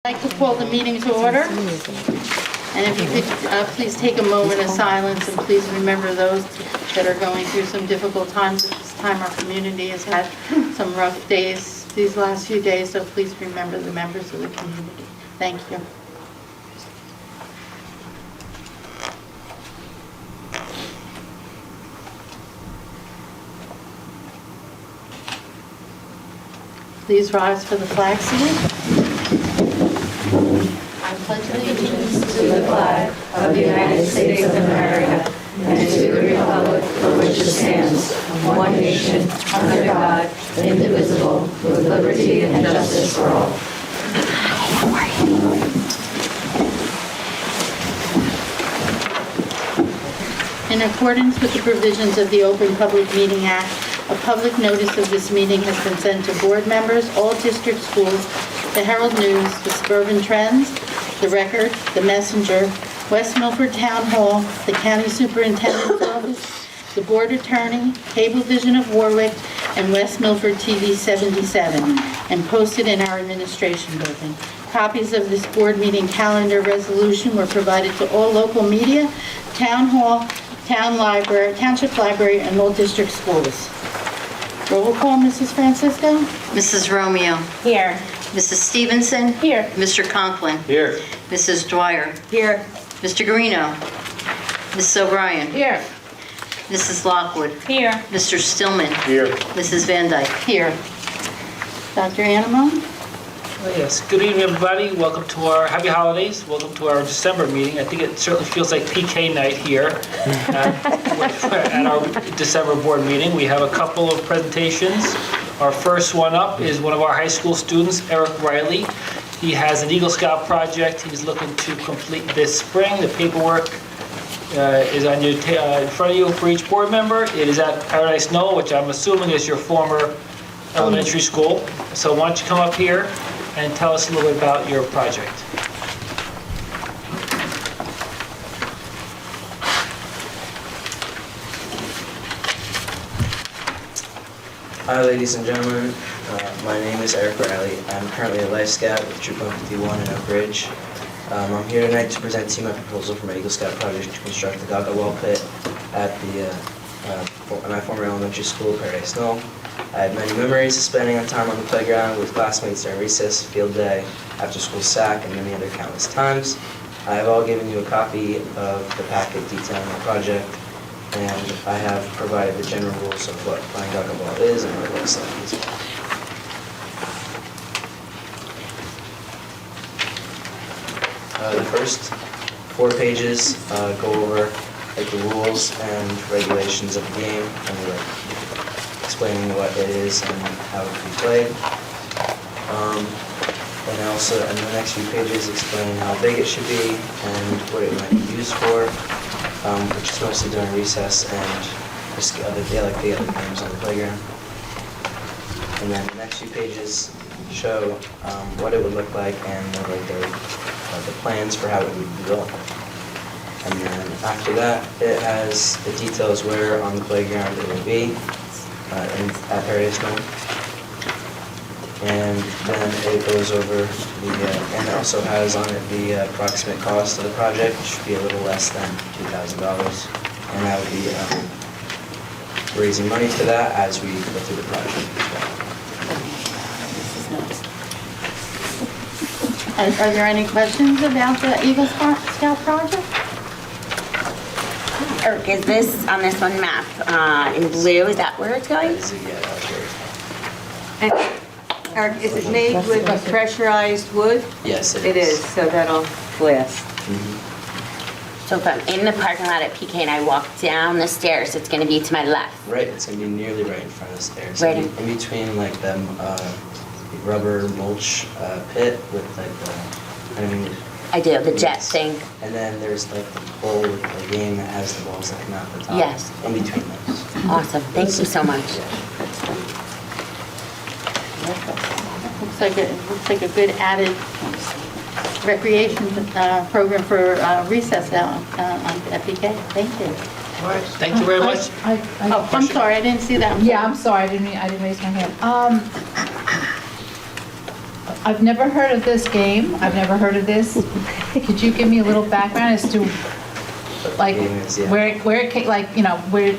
I'd like to call the meeting to order. And if you could please take a moment of silence and please remember those that are going through some difficult times at this time. Our community has had some rough days these last few days, so please remember the members of the community. Thank you. Please rise for the flag salute. I pledge allegiance to the flag of the United States of America and to the republic for which it stands, one nation, under God, indivisible, with liberty and justice for all. In accordance with the provisions of the Open Public Meeting Act, a public notice of this meeting has been sent to board members, all district schools, the Herald News, the Suburban Trends, the Record, the Messenger, West Milford Town Hall, the County Superintendent's Office, the Board Attorney, Cablevision of Warwick, and West Milford TV 77, and posted in our administration building. Copies of this board meeting calendar resolution were provided to all local media, Town Hall, Town Library, Township Library, and all district schools. Roll call, Mrs. Francisco? Mrs. Romeo. Here. Mrs. Stevenson. Here. Mr. Conklin. Here. Mrs. Dwyer. Here. Mr. Guarino. Mrs. O'Brien. Here. Mrs. Lockwood. Here. Mr. Stillman. Here. Mrs. Van Dyke. Here. Dr. Animo? Oh, yes. Good evening, everybody. Welcome to our happy holidays. Welcome to our December meeting. I think it certainly feels like PK night here at our December board meeting. We have a couple of presentations. Our first one up is one of our high school students, Eric Riley. He has an Eagle Scout project he's looking to complete this spring. The paperwork is on your in front of you for each board member. It is at Paradise Knoll, which I'm assuming is your former elementary school. So why don't you come up here and tell us a little bit about your project. Hi ladies and gentlemen, my name is Eric Riley. I'm currently a Life Scout with Troop 151 in Oak Ridge. I'm here tonight to present to you my proposal for my Eagle Scout project to construct the Gaga Wall Pit at my former elementary school, Paradise Knoll. I have many memories of spending time on the playground with classmates during recess, field day, after school sack, and many other countless times. I have all given you a copy of the packet detailing the project, and I have provided the general rules of what playing Gaga Ball is and what it looks like as well. The first 4 pages go over the rules and regulations of the game, and explaining what it is and how it can be played. And also in the next few pages explain how big it should be and what it might be used for, which is mostly during recess and the other games on the playground. And then the next few pages show what it would look like and the plans for how it would be built. And then after that, it has the details where on the playground it will be at Paradise Knoll. And then it goes over and it also has on it the approximate cost of the project, which should be a little less than $2,000. And I would be raising money for that as we go through the project as well. Are there any questions about the Eagle Scout project? Eric, is this, on this one map, in blue, is that where it's going? Yeah, that's where it's And, Eric, is it made with pressurized wood? Yes, It is, so that'll last. So if I'm in the parking lot at PK and I walk down the stairs, it's gonna be to my left. Right, it's gonna be nearly right in front of the stairs. Right in between like the rubber mulch pit with I do, the jet yes. thing. And then there's like the pole with the game that has the balls that come out the top. Yes. In between those. Awesome, thank you so much. Looks like a good added recreation program for recess out at PK. Thank you. All right, thank you very much. Oh, I'm sorry, I didn't see that. Yeah, I'm sorry, I didn't raise my hand. I've never heard of this game. I've never heard of this. Could you give me a little background as to, like, Game is, yeah. where it came, like, where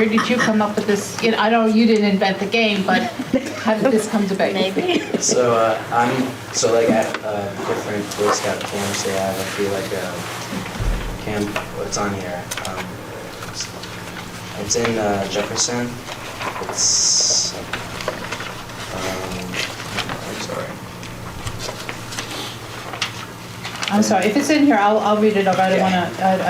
did you come up with this? I know you didn't invent the game, but how did this come to be? Maybe. So like at different Boy Scout camps, they have, I feel like camp. What's on here? It's in Jefferson. It's I'm sorry, if it's in here, I'll read it over. I don't Yeah. wanna,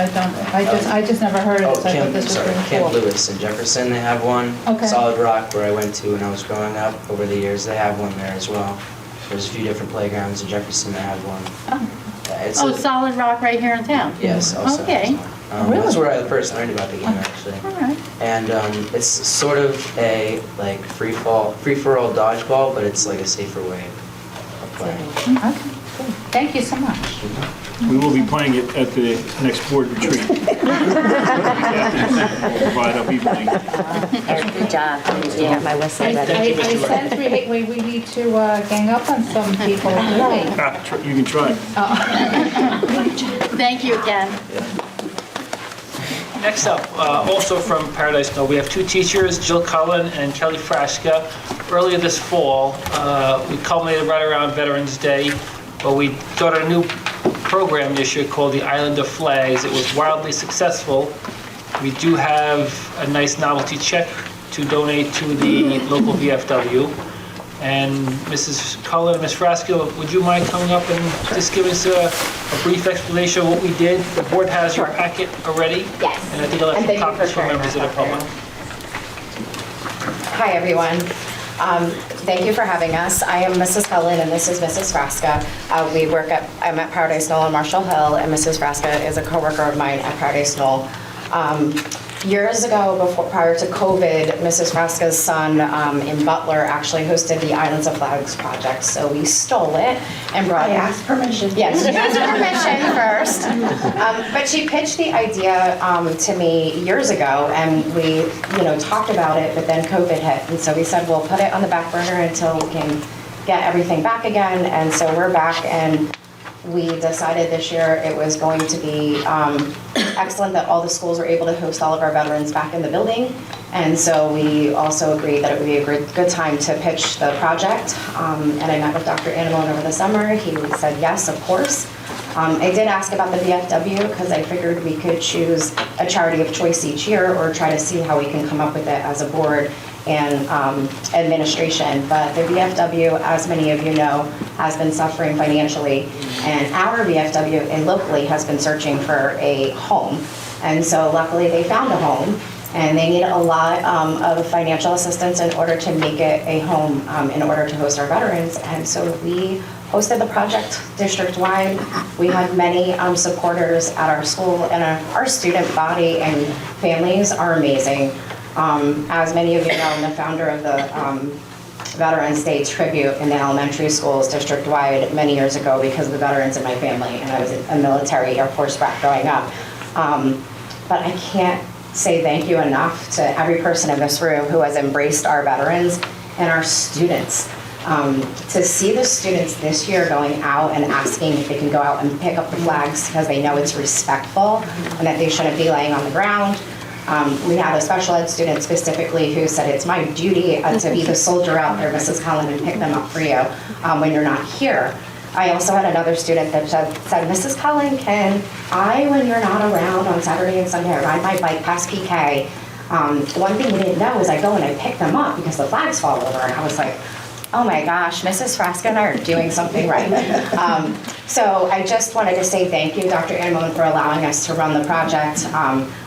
I just never heard of Oh, it, so I thought Camp, this was sorry, really Camp cool. Lewis in Jefferson, they have one. Okay. Solid Rock, where I went to when I was growing up, over the years, they have one there as well. There's a few different playgrounds in Jefferson that have one. Oh. Yeah, it's Oh, a- Solid Rock right here in town? Yes, also. Okay. That's Really? where I first learned about the game, actually. All right. And it's sort of a like free-for-all dodgeball, but it's like a safer way of playing. Okay, good. Thank you so much. We will be playing it at the next board retreat. Provide up evening. Good job. Yeah, my whistle I ready. sense we need to gang up on some people, do we? You can try. Thank you again. Next up, also from Paradise Knoll, we have two teachers, Jill Cullen and Kelly Frashka. Earlier this fall, we culminated right around Veterans Day, but we started a new program this year called the Island of Flags. It was wildly successful. We do have a nice novelty check to donate to the local VFW. And Mrs. Cullen and Ms. Frasco, would you mind coming up and just give us a brief explanation of what we did? The board has your packet already. Yes. And I think I'll have And some thank you copies for for sharing members of the that, public. Hi, everyone. Thank you for having us. I am Mrs. Cullen, and this is Mrs. Frasca. I'm at Paradise Knoll in Marshall Hill, and Mrs. Frasca is a coworker of mine at Paradise Knoll. Years ago, prior to COVID, Mrs. Frasca's son in Butler actually hosted the Islands of Flags project, so we stole it and brought it. I asked permission. Yes, she asked permission first. But she pitched the idea to me years ago, and we, talked about it, but then COVID hit, and so we said, we'll put it on the back burner until we can get everything back again, and so we're back, and we decided this year it was going to be excellent that all the schools were able to host all of our veterans back in the building. And so we also agreed that it would be a good time to pitch the project. And I met with Dr. Animone over the summer. He said yes, of course. I did ask about the VFW because I figured we could choose a charity of choice each year or try to see how we can come up with it as a board and administration. But the VFW, as many of you know, has been suffering financially. And our VFW locally has been searching for a home. And so luckily they found a home. And they need a lot of financial assistance in order to make it a home, in order to host our veterans. And so we hosted the project district-wide. We had many supporters at our school, and our student body and families are amazing. As many of you know, I'm the founder of the Veterans Day Tribute in the elementary schools district-wide many years ago because of the veterans in my family, and I was a military Air Force brat growing up. But I can't say thank you enough to every person in this room who has embraced our veterans and our students. To see the students this year going out and asking if they can go out and pick up the flags because they know it's respectful and that they shouldn't be laying on the ground. We had a special ed student specifically who said, it's my duty to be the soldier out there, Mrs. Cullen, and pick them up for you when you're not here. I also had another student that said, Mrs. Cullen, can I, when you're not around on Saturday and Sunday, ride my bike past PK? One thing we didn't know is I go and I pick them up because the flags fall over. And I was like, oh my gosh, Mrs. Frasca and I are doing something right. So I just wanted to say thank you, Dr. Animone, for allowing us to run the project.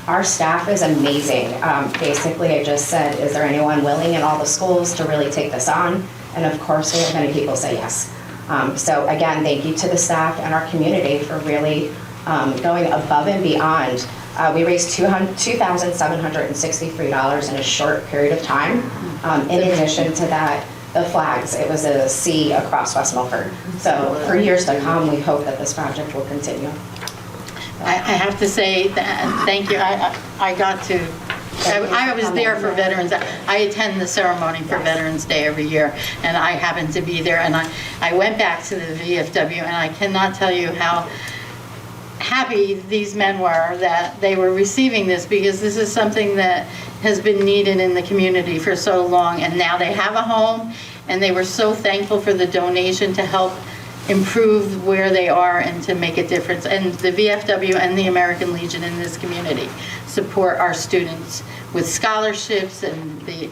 Our staff is amazing. Basically, I just said, is there anyone willing in all the schools to really take this on? And of course, we had many people say yes. So again, thank you to the staff and our community for really going above and beyond. We raised $2,763 in a short period of time. In addition to that, the flags, it was a sea across West Milford. So for years to come, we hope that this project will continue. I have to say thank you. I got to I was there for Veterans. I attend the ceremony for Veterans Day every year, and I happened to be there. And I went back to the VFW, and I cannot tell you how happy these men were that they were receiving this, because this is something that has been needed in the community for so long, and now they have a home, and they were so thankful for the donation to help improve where they are and to make a difference. And the VFW and the American Legion in this community support our students with scholarships and the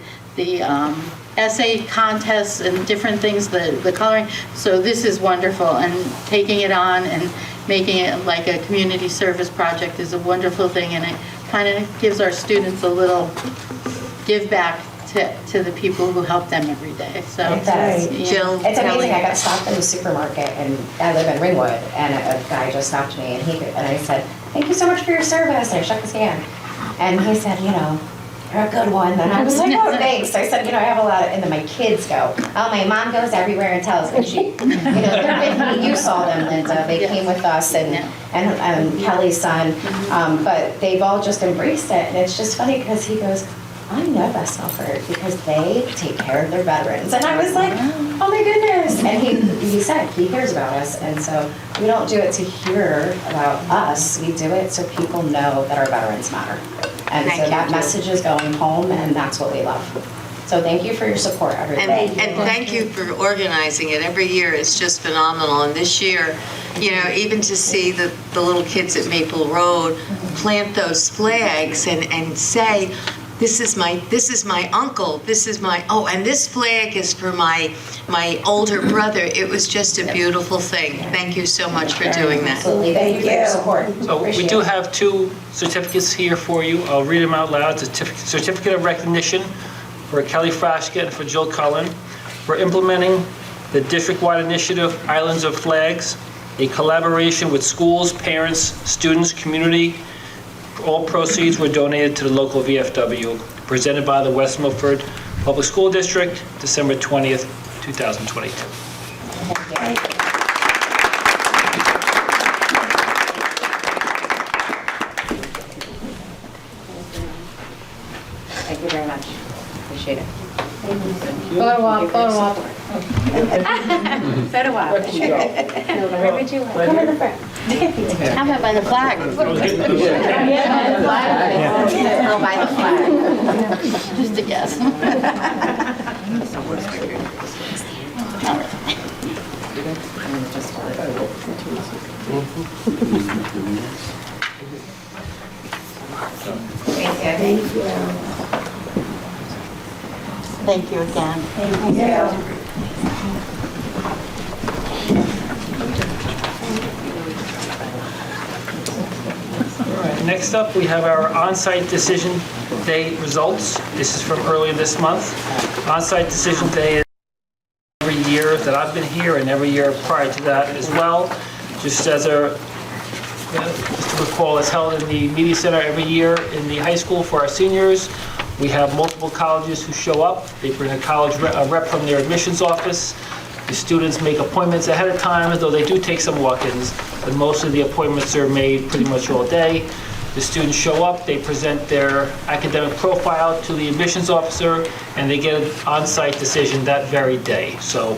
essay contests and different things, the coloring. So this is wonderful, and taking it on and making it like a community service project is a wonderful thing, and it kind of gives our students a little give back to the people who help them every day. So It does. yeah. Jill, It's amazing. Kelly. I got stopped in the supermarket, and I live in Ringwood, and a guy just stopped me, and I said, "Thank you so much for your service." And I shook his hand, and he said, "You know, you're a good one." And I was like, "Oh, thanks." I said, "You know, I have a lot of," and then my kids go, "Oh, my mom goes everywhere and tells me she, you know, they're with me. You saw them, Linda. They Yes. came with us, and Kelly's son, but they've all just embraced it, and it's just funny because he goes, I know West Milford because they take care of their veterans. And I was like, oh my goodness. And he said he hears about us. And so we don't do it to hear about us. We do it so people know that our veterans matter. And Thank so you, that Jill. message is going home, and that's what we love. So thank you for your support every day. And thank you for organizing it. Every year it's just phenomenal. And this year, you know, even to see the little kids at Maple Road plant those flags and say, this is my uncle, and this flag is for my older brother. It was just a beautiful thing. Thank you so much for doing that. Absolutely. Thank you for your support. So we Appreciate do it. have 2 certificates here for you. I'll read them out loud. It's a certificate of recognition for Kelly Frashka and for Jill Cullen for implementing the district-wide initiative Islands of Flags, a collaboration with schools, parents, students, community. All proceeds were donated to the local VFW, presented by the West Milford Public School District, December 20th, 2022. Thank you. Thank you very much. Appreciate it. Photo op, photo op. Photo op. Where would you like? Come in the front. How about by the flag? Go by the flag. Just a guess. Thank you. Thank you again. Next up, we have our on-site decision day results. This is from earlier this month. On-site decision day is every year that I've been here and every year prior to that as well. Just as just to recall, it's held in the Media Center every year in the high school for our seniors. We have multiple colleges who show up. They bring a college rep from their admissions office. The students make appointments ahead of time, though they do take some walk-ins, but most of the appointments are made pretty much all day. The students show up, they present their academic profile to the admissions officer, and they get an on-site decision that very day. So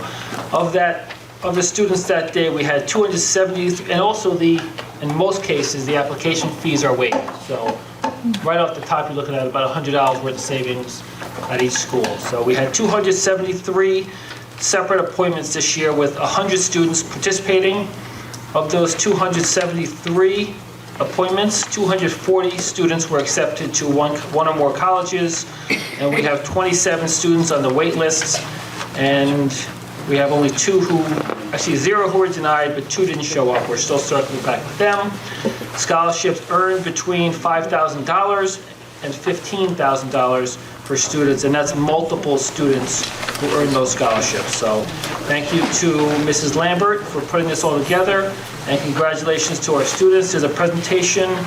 of the students that day, we had 270, and also in most cases, the application fees are waived. So right off the top, you're looking at about $100 worth of savings at each school. So we had 273 separate appointments this year with 100 students participating. Of those 273 appointments, 240 students were accepted to one or more colleges, and we have 27 students on the wait lists, and we have only 0 who were denied, but 2 didn't show up. We're still circling back with them. Scholarships earned between $5,000 and $15,000 for students, and that's multiple students who earned those scholarships. So thank you to Mrs. Lambert for putting this all together, and congratulations to our students. There's a presentation in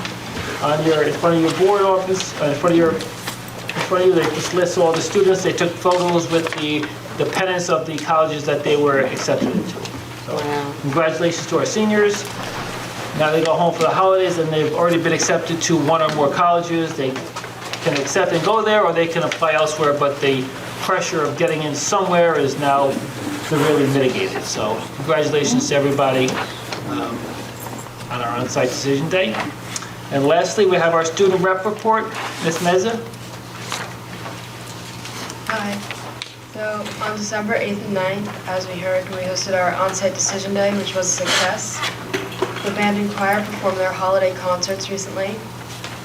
front of your board office, in front of you, they just list all the students. They took photos with the pennants of the colleges that they were accepted into. So congratulations to our seniors. Now they go home for the holidays, and they've already been accepted to 1 or more colleges. They can accept and go there, or they can apply elsewhere, but the pressure of getting in somewhere is now severely mitigated. So congratulations to everybody on our on-site decision day. And lastly, we have our student rep report. Ms. Meza? Hi. So on December 8th and 9th, as we heard, we hosted our on-site decision day, which was a success. The band and choir performed their holiday concerts recently.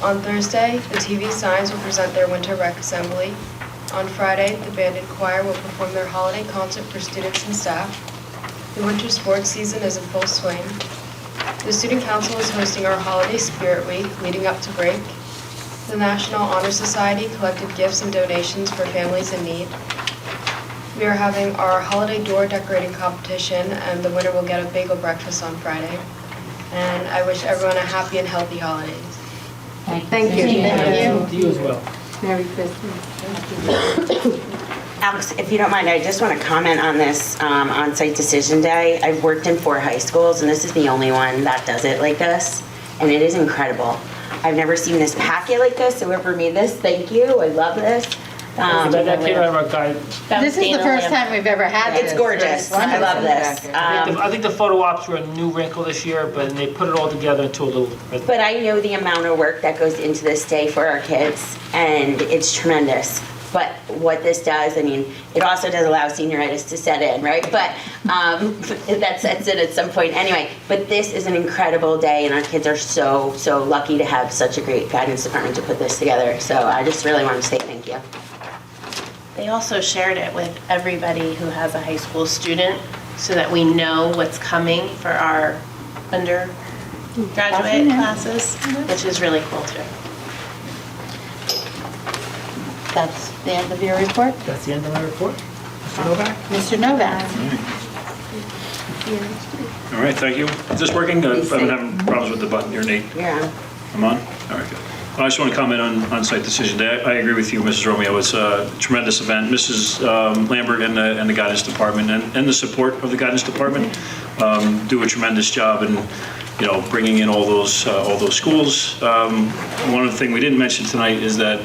On Thursday, the TV Signs will present their winter rec assembly. On Friday, the band and choir will perform their holiday concert for students and staff. The winter sports season is in full swing. The Student Council is hosting our Holiday Spirit Week leading up to break. The National Honor Society collected gifts and donations for families in need. We are having our holiday door decorating competition, and the winner will get a bagel breakfast on Friday. And I wish everyone a happy and healthy holidays. Thank you. Thank you. To you as well. Merry Christmas. Alex, if you don't mind, I just want to comment on this on-site decision day. I've worked in 4 high schools, and this is the only one that does it like this, and it is incredible. I've never seen this packet like this, so whoever made this, thank you, I love this. That came out of our guide. This is the first time we've ever had this. It's gorgeous, I love this. I think the photo ops were a new wrinkle this year, but they put it all together into a little. But I know the amount of work that goes into this day for our kids, and it's tremendous. But what this does, I mean, it also does allow senioritis to set in, right? But that sets in at some point anyway. But this is an incredible day, and our kids are so, so lucky to have such a great guidance department to put this together. So I just really want to say thank you. They also shared it with everybody who has a high school student so that we know what's coming for our undergraduate classes, which is really cool too. That's the end of your report? That's the end of my report. Mr. Novak? Mr. Novak? All right, thank you. Is this working? I've been having problems with the button here, Nate. Yeah. I'm on? All right, good. I just want to comment on site decision day. I agree with you, Mrs. Romeo. It's a tremendous event. Mrs. Lambert and the guidance department and the support of the guidance department do a tremendous job in, bringing in all those schools. One of the things we didn't mention tonight is that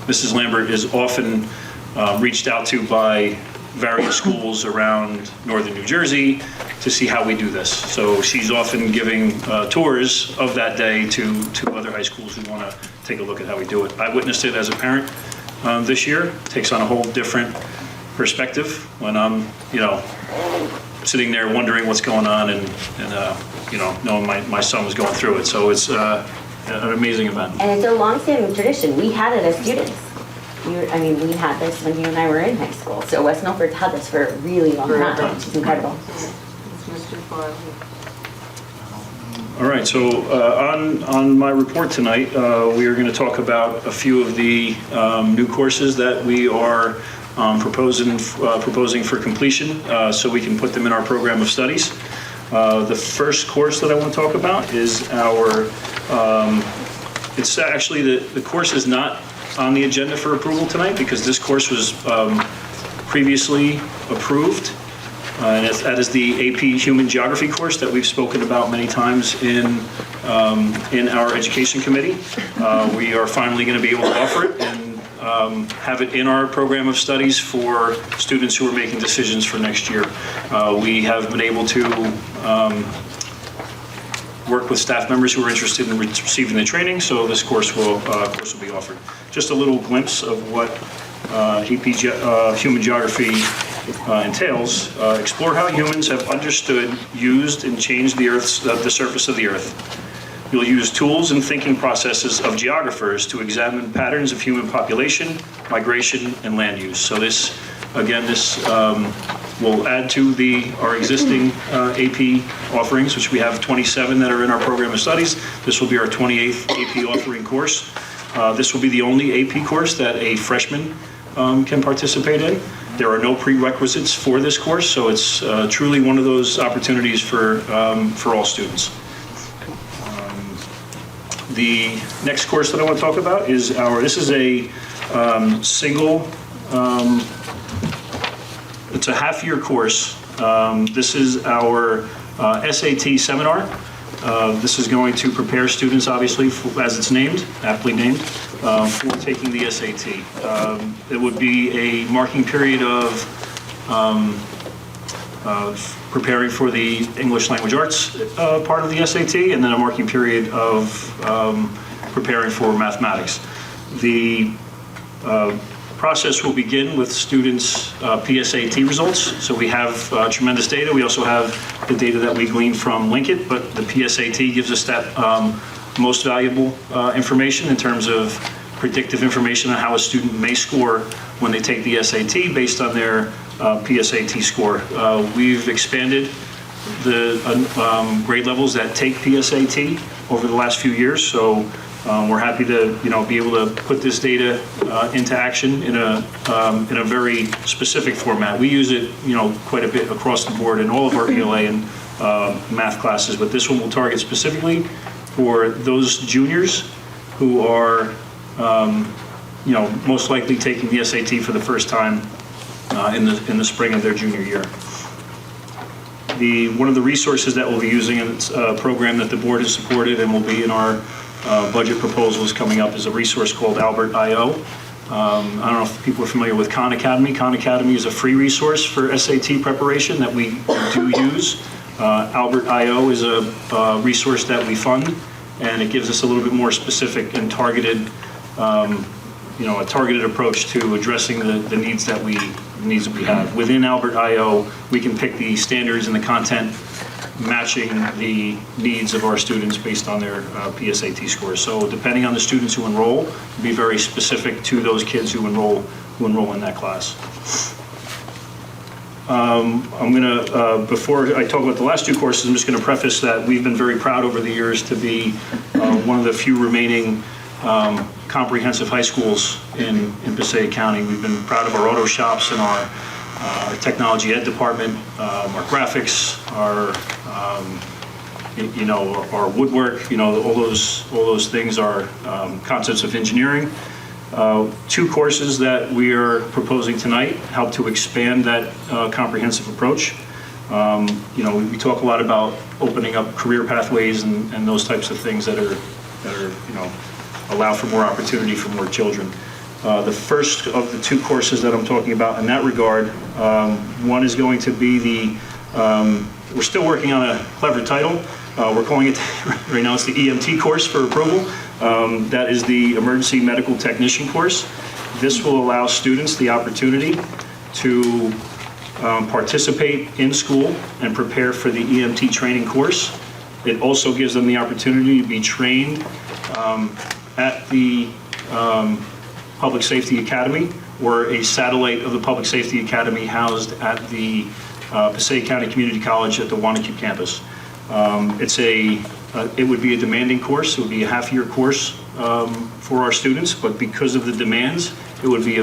Mrs. Lambert is often reached out to by various schools around northern New Jersey to see how we do this. So she's often giving tours of that day to other high schools who want to take a look at how we do it. I witnessed it as a parent this year. It takes on a whole different perspective when I'm, sitting there wondering what's going on and knowing my son was going through it. So it's an amazing event. And it's a long-standing tradition. We had it as students. We had this when you and I were in high school. So West Milford's had this for a really long time, which is incredible. All right, so on my report tonight, we are going to talk about a few of the new courses that we are proposing for completion so we can put them in our program of studies. The first course that I want to talk about is it's actually the course is not on the agenda for approval tonight because this course was previously approved. And that is the AP Human Geography course that we've spoken about many times in our education committee. We are finally going to be able to offer it and have it in our program of studies for students who are making decisions for next year. We have been able to work with staff members who are interested in receiving the training, so this course will be offered. Just a little glimpse of what AP Human Geography entails. Explore how humans have understood, used, and changed the surface of the Earth. You'll use tools and thinking processes of geographers to examine patterns of human population, migration, and land use. So this will add to our existing AP offerings, which we have 27 that are in our program of studies. This will be our 28th AP offering course. This will be the only AP course that a freshman can participate in. There are no prerequisites for this course, so it's truly one of those opportunities for all students. The next course that I want to talk about is this is a single, it's a half-year course. This is our SAT seminar. This is going to prepare students, obviously, as it's named, aptly named, for taking the SAT. It would be a marking period of preparing for the English Language Arts part of the SAT, and then a marking period of preparing for mathematics. The process will begin with students' PSAT results. So we have tremendous data. We also have the data that we gleaned from Linkit, but the PSAT gives us that most valuable information in terms of predictive information on how a student may score when they take the SAT based on their PSAT score. We've expanded the grade levels that take PSAT over the last few years, so we're happy to be able to put this data into action in a very specific format. We use it quite a bit across the board in all of our ELA and math classes, but this one will target specifically for those juniors who are most likely taking the SAT for the first time in the spring of their junior year. One of the resources that we'll be using, and it's a program that the board has supported and will be in our budget proposals coming up, is a resource called Albert.io. I don't know if people are familiar with Khan Academy. Khan Academy is a free resource for SAT preparation that we do use. Albert.io is a resource that we fund, and it gives us a little bit more specific and targeted, a targeted approach to addressing the needs that we have. Within Albert.io, we can pick the standards and the content matching the needs of our students based on their PSAT scores. So depending on the students who enroll, we'll be very specific to those kids who enroll in that class. I'm gonna, before I talk about the last two courses, I'm just gonna preface that we've been very proud over the years to be one of the few remaining comprehensive high schools in Passaic County. We've been proud of our auto shops and our technology ed department, our graphics, our woodwork, all those things are concepts of engineering. Two courses that we are proposing tonight help to expand that comprehensive approach. We talk a lot about opening up career pathways and those types of things that are allow for more opportunity for more children. The first of the two courses that I'm talking about in that regard, one is going to be we're still working on a clever title. We're calling it, right now it's the EMT course for approval. That is the Emergency Medical Technician course. This will allow students the opportunity to participate in school and prepare for the EMT training course. It also gives them the opportunity to be trained at the Public Safety Academy, or a satellite of the Public Safety Academy housed at the Passaic County Community College at the Wanacue campus. It would be a demanding course. It would be a half-year course for our students, but because of the demands, it would be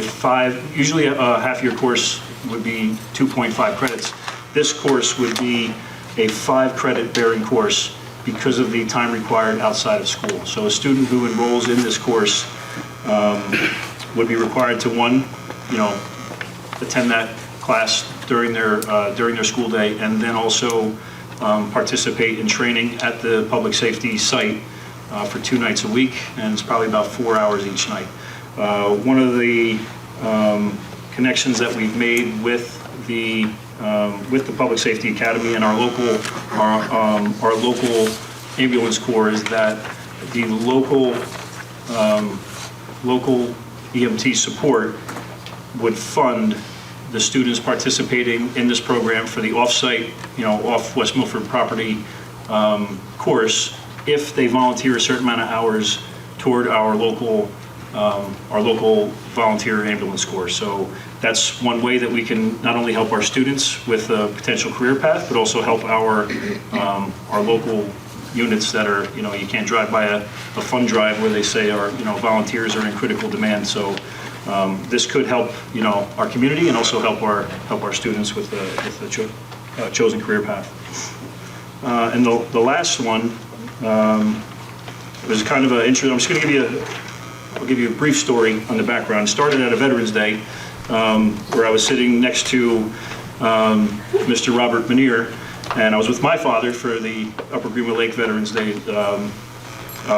usually a half-year course would be 2.5 credits. This course would be a 5-credit bearing course because of the time required outside of school. So a student who enrolls in this course would be required to, attend that class during their school day, and then also participate in training at the public safety site for 2 nights a week, and it's probably about 4 hours each night. One of the connections that we've made with the Public Safety Academy and our local ambulance corps is that the local EMT support would fund the students participating in this program for the off-site, off West Milford property course, if they volunteer a certain amount of hours toward our local volunteer ambulance corps. So that's one way that we can not only help our students with a potential career path, but also help our local units that are, you can't drive by a fund drive where they say our, volunteers are in critical demand. So this could help, our community and also help our students with the chosen career path. And the last one was kind of an interesting. I'm just going to give you a brief story on the background. It started at a Veterans Day where I was sitting next to Mr. Robert Manier, and I was with my father for the Upper Greenwood Lake Veterans Day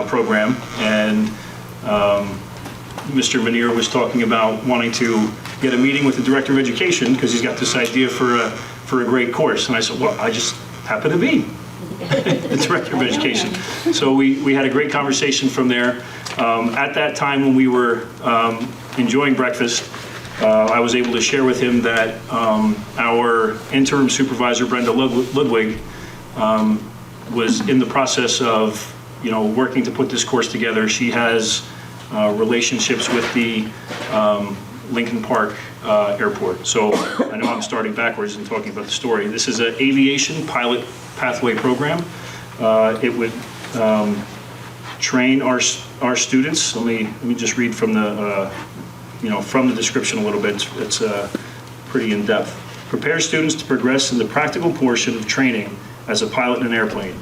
program, and Mr. Manier was talking about wanting to get a meeting with the Director of Education because he's got this idea for a great course. And I said, well, I just happen to be the Director of Education. So we had a great conversation from there. At that time when we were enjoying breakfast, I was able to share with him that our interim supervisor, Brenda Ludwig, was in the process of, working to put this course together. She has relationships with the Lincoln Park Airport. So I know I'm starting backwards and talking about the story. This is an aviation pilot pathway program. It would train our students. Let me just read from the from the description a little bit. It's pretty in depth. Prepare students to progress in the practical portion of training as a pilot in an airplane.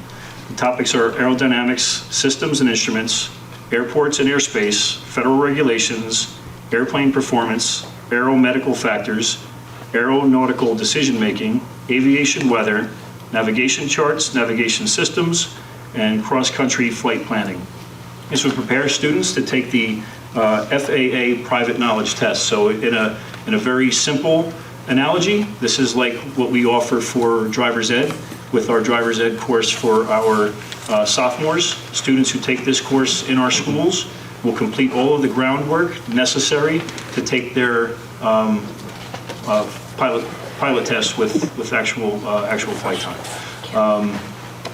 The topics are aerodynamics, systems and instruments, airports and airspace, federal regulations, airplane performance, aeromedical factors, aeronautical decision-making, aviation weather, navigation charts, navigation systems, and cross-country flight planning. This would prepare students to take the FAA private knowledge test. So in a very simple analogy, this is like what we offer for driver's ed with our driver's ed course for our sophomores. Students who take this course in our schools will complete all of the groundwork necessary to take their pilot test with actual flight time.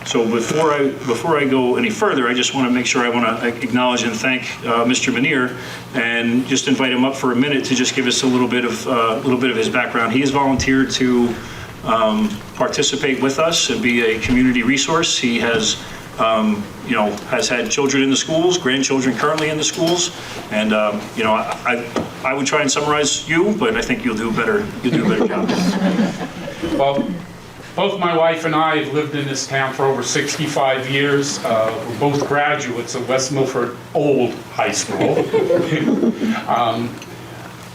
So before I go any further, I just want to make sure I want to acknowledge and thank Mr. Manier and just invite him up for a minute to just give us a little bit of his background. He has volunteered to participate with us and be a community resource. He has has had children in the schools, grandchildren currently in the schools, and I would try and summarize you, but I think you'll do a better job. Well, both my wife and I have lived in this town for over 65 years. We're both graduates of West Milford Old High School.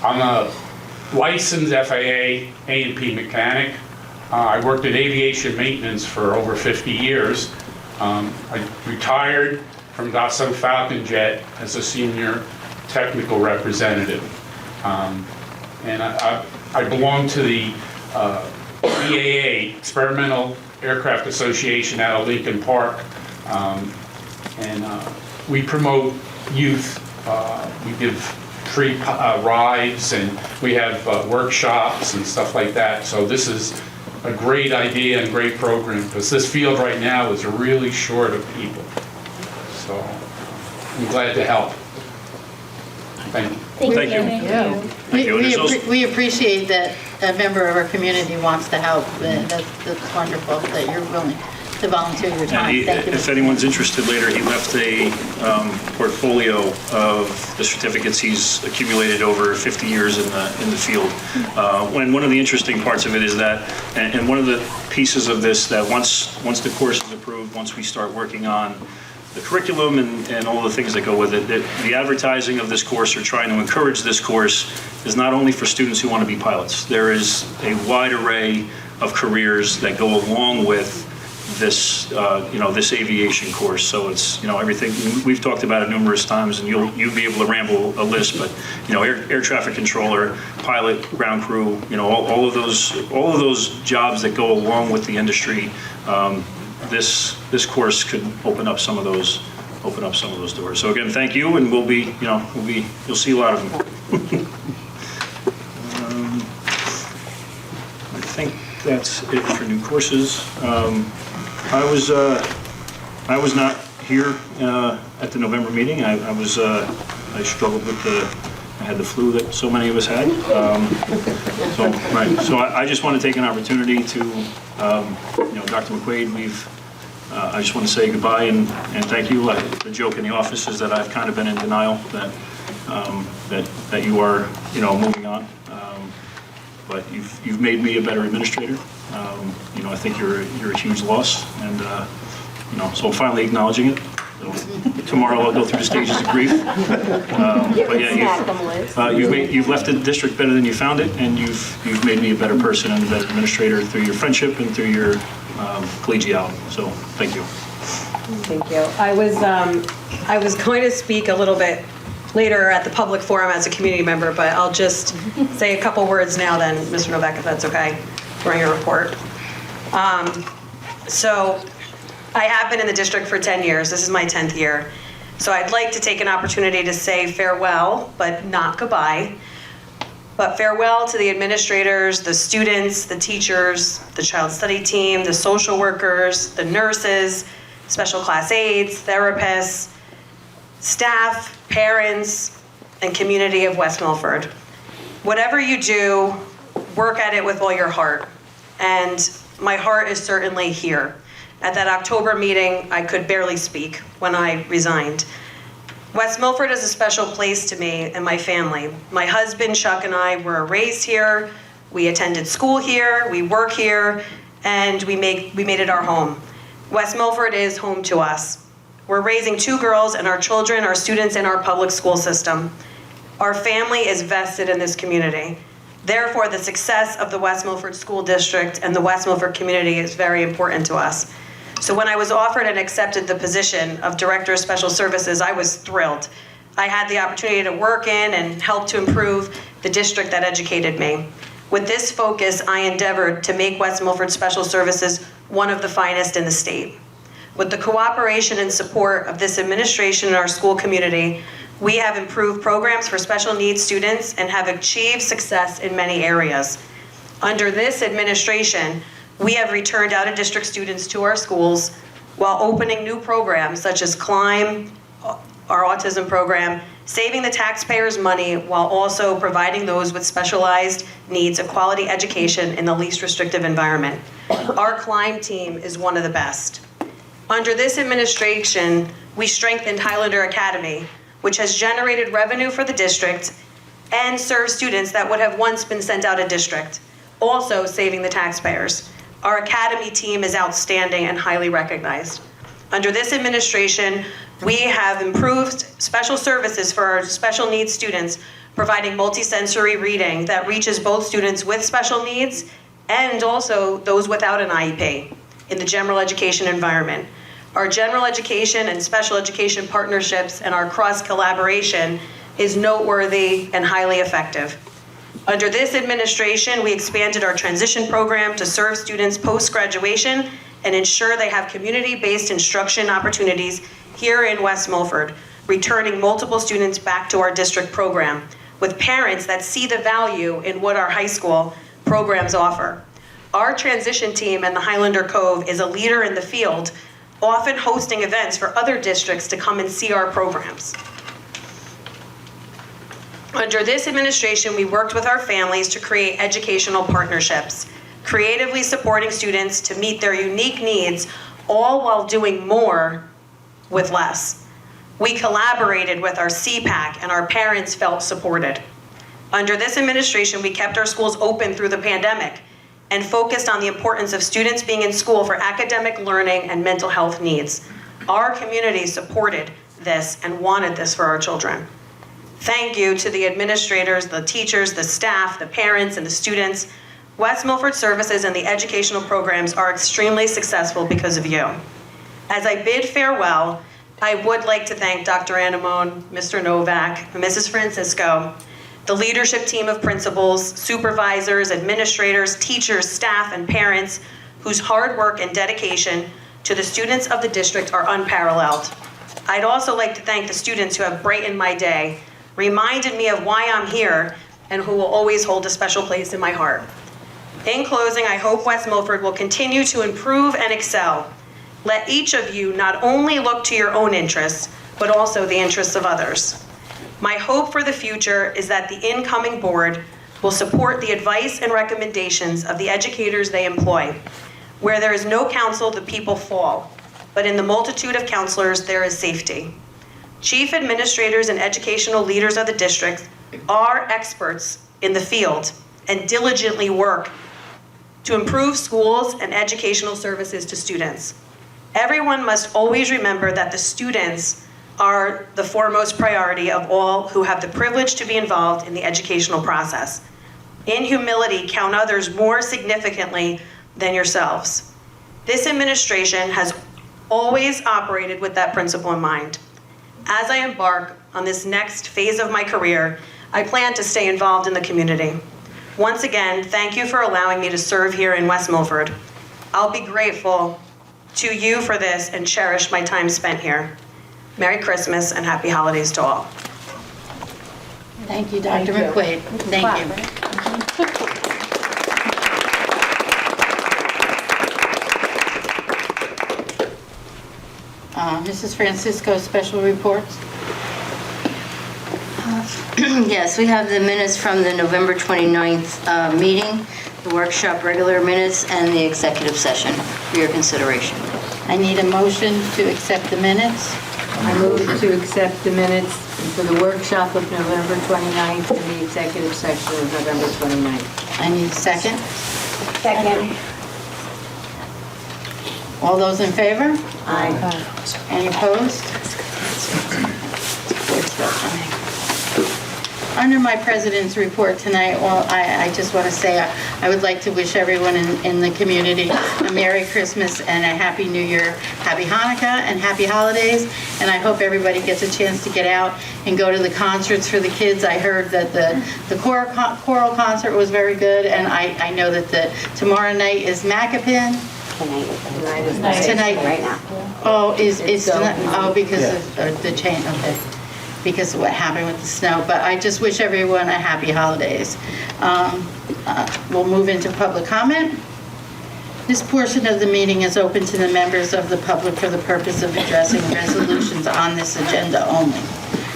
I'm a licensed FAA A&P mechanic. I worked in aviation maintenance for over 50 years. I retired from Dassault Falcon Jet as a senior technical representative. And I belong to the EAA, Experimental Aircraft Association out of Lincoln Park. We promote youth. We give free rides, and we have workshops and stuff like that. So this is a great idea and great program, because this field right now is really short of people. So I'm glad to help. Thank you. Thank you. We appreciate that a member of our community wants to help. That's wonderful that you're willing to volunteer your time. Thank you. If anyone's interested later, he left a portfolio of the certificates he's accumulated over 50 years in the field. When one of the interesting parts of it is that, and one of the pieces of this, that once the course is approved, once we start working on the curriculum and all the things that go with it, the advertising of this course, or trying to encourage this course, is not only for students who want to be pilots. There is a wide array of careers that go along with this, this aviation course. So it's, everything, we've talked about it numerous times, and you'll be able to ramble a list, but, air traffic controller, pilot, ground crew, all of those jobs that go along with the industry. This course could open up some of those doors. So again, thank you, and you'll see a lot of them. I think that's it for new courses. I was not here at the November meeting. I struggled with I had the flu that so many of us had. So I just want to take an opportunity to, Dr. McQuaid, I just want to say goodbye and thank you. The joke in the office is that I've kind of been in denial that you are, moving on. But you've made me a better administrator. I think you're a huge loss, and so I'm finally acknowledging it. So tomorrow I'll go through the stages of grief. But yeah, you've left the district better than you found it, and you've made me a better person and a better administrator through your friendship and through your collegiality. So thank you. Thank you. I was going to speak a little bit later at the public forum as a community member, but I'll just say a couple words now then, Mr. Novak, if that's okay, during your report. So I have been in the district for 10 years. This is my 10th year. So I'd like to take an opportunity to say farewell, but not goodbye. But farewell to the administrators, the students, the teachers, the child study team, the social workers, the nurses, special class aides, therapists, staff, parents, and community of West Milford. Whatever you do, work at it with all your heart. And my heart is certainly here. At that October meeting, I could barely speak when I resigned. West Milford is a special place to me and my family. My husband, Chuck, and I were raised here. We attended school here, we work here, and we made it our home. West Milford is home to us. We're raising 2 girls, and our children are students in our public school system. Our family is vested in this community. Therefore, the success of the West Milford School District and the West Milford community is very important to us. So when I was offered and accepted the position of Director of Special Services, I was thrilled. I had the opportunity to work in and help to improve the district that educated me. With this focus, I endeavored to make West Milford Special Services one of the finest in the state. With the cooperation and support of this administration and our school community, we have improved programs for special needs students and have achieved success in many areas. Under this administration, we have returned out-of-district students to our schools while opening new programs such as CLIMB, our autism program, saving the taxpayers money while also providing those with specialized needs a quality education in the least restrictive environment. Our CLIMB team is one of the best. Under this administration, we strengthened Highlander Academy, which has generated revenue for the district and serves students that would have once been sent out of district, also saving the taxpayers. Our academy team is outstanding and highly recognized. Under this administration, we have improved special services for our special needs students, providing multisensory reading that reaches both students with special needs and also those without an IEP in the general education environment. Our general education and special education partnerships and our cross-collaboration is noteworthy and highly effective. Under this administration, we expanded our transition program to serve students post-graduation and ensure they have community-based instruction opportunities here in West Milford, returning multiple students back to our district program, with parents that see the value in what our high school programs offer. Our transition team in the Highlander Cove is a leader in the field, often hosting events for other districts to come and see our programs. Under this administration, we worked with our families to create educational partnerships, creatively supporting students to meet their unique needs, all while doing more with less. We collaborated with our CPAC and our parents felt supported. Under this administration, we kept our schools open through the pandemic and focused on the importance of students being in school for academic learning and mental health needs. Our community supported this and wanted this for our children. Thank you to the administrators, the teachers, the staff, the parents, and the students. West Milford services and the educational programs are extremely successful because of you. As I bid farewell, I would like to thank Dr. Anamone, Mr. Novak, and Mrs. Francisco, the leadership team of principals, supervisors, administrators, teachers, staff, and parents whose hard work and dedication to the students of the district are unparalleled. I'd also like to thank the students who have brightened my day, reminded me of why I'm here, and who will always hold a special place in my heart. In closing, I hope West Milford will continue to improve and excel. Let each of you not only look to your own interests, but also the interests of others. My hope for the future is that the incoming board will support the advice and recommendations of the educators they employ. Where there is no counsel, the people fall, but in the multitude of counselors, there is safety. Chief administrators and educational leaders of the district are experts in the field and diligently work to improve schools and educational services to students. Everyone must always remember that the students are the foremost priority of all who have the privilege to be involved in the educational process. In humility, count others more significantly than yourselves. This administration has always operated with that principle in mind. As I embark on this next phase of my career, I plan to stay involved in the community. Once again, thank you for allowing me to serve here in West Milford. I'll be grateful to you for this and cherish my time spent here. Merry Christmas and happy holidays to all. Thank you, Dr. McQuaid. Thank you. Mrs. Francisco, special reports? Yes, we have the minutes from the November 29th meeting, the workshop regular minutes, and the executive session for your consideration. I need a motion to accept the minutes. I move to accept the minutes for the workshop of November 29th and the executive session of November 29th. I need a second. Second. All those in favor? Aye. Any opposed? Under my president's report tonight, well, I just want to say I would like to wish everyone in the community a Merry Christmas and a Happy New Year, Happy Hanukkah, and Happy Holidays. And I hope everybody gets a chance to get out and go to the concerts for the kids. I heard that the choral concert was very good, and I know that tomorrow night is Macapin. Tonight. Right now. Oh, because of the change, okay. Because of what happened with the snow. But I just wish everyone a happy holidays. We'll move into public comment. This portion of the meeting is open to the members of the public for the purpose of addressing resolutions on this agenda only.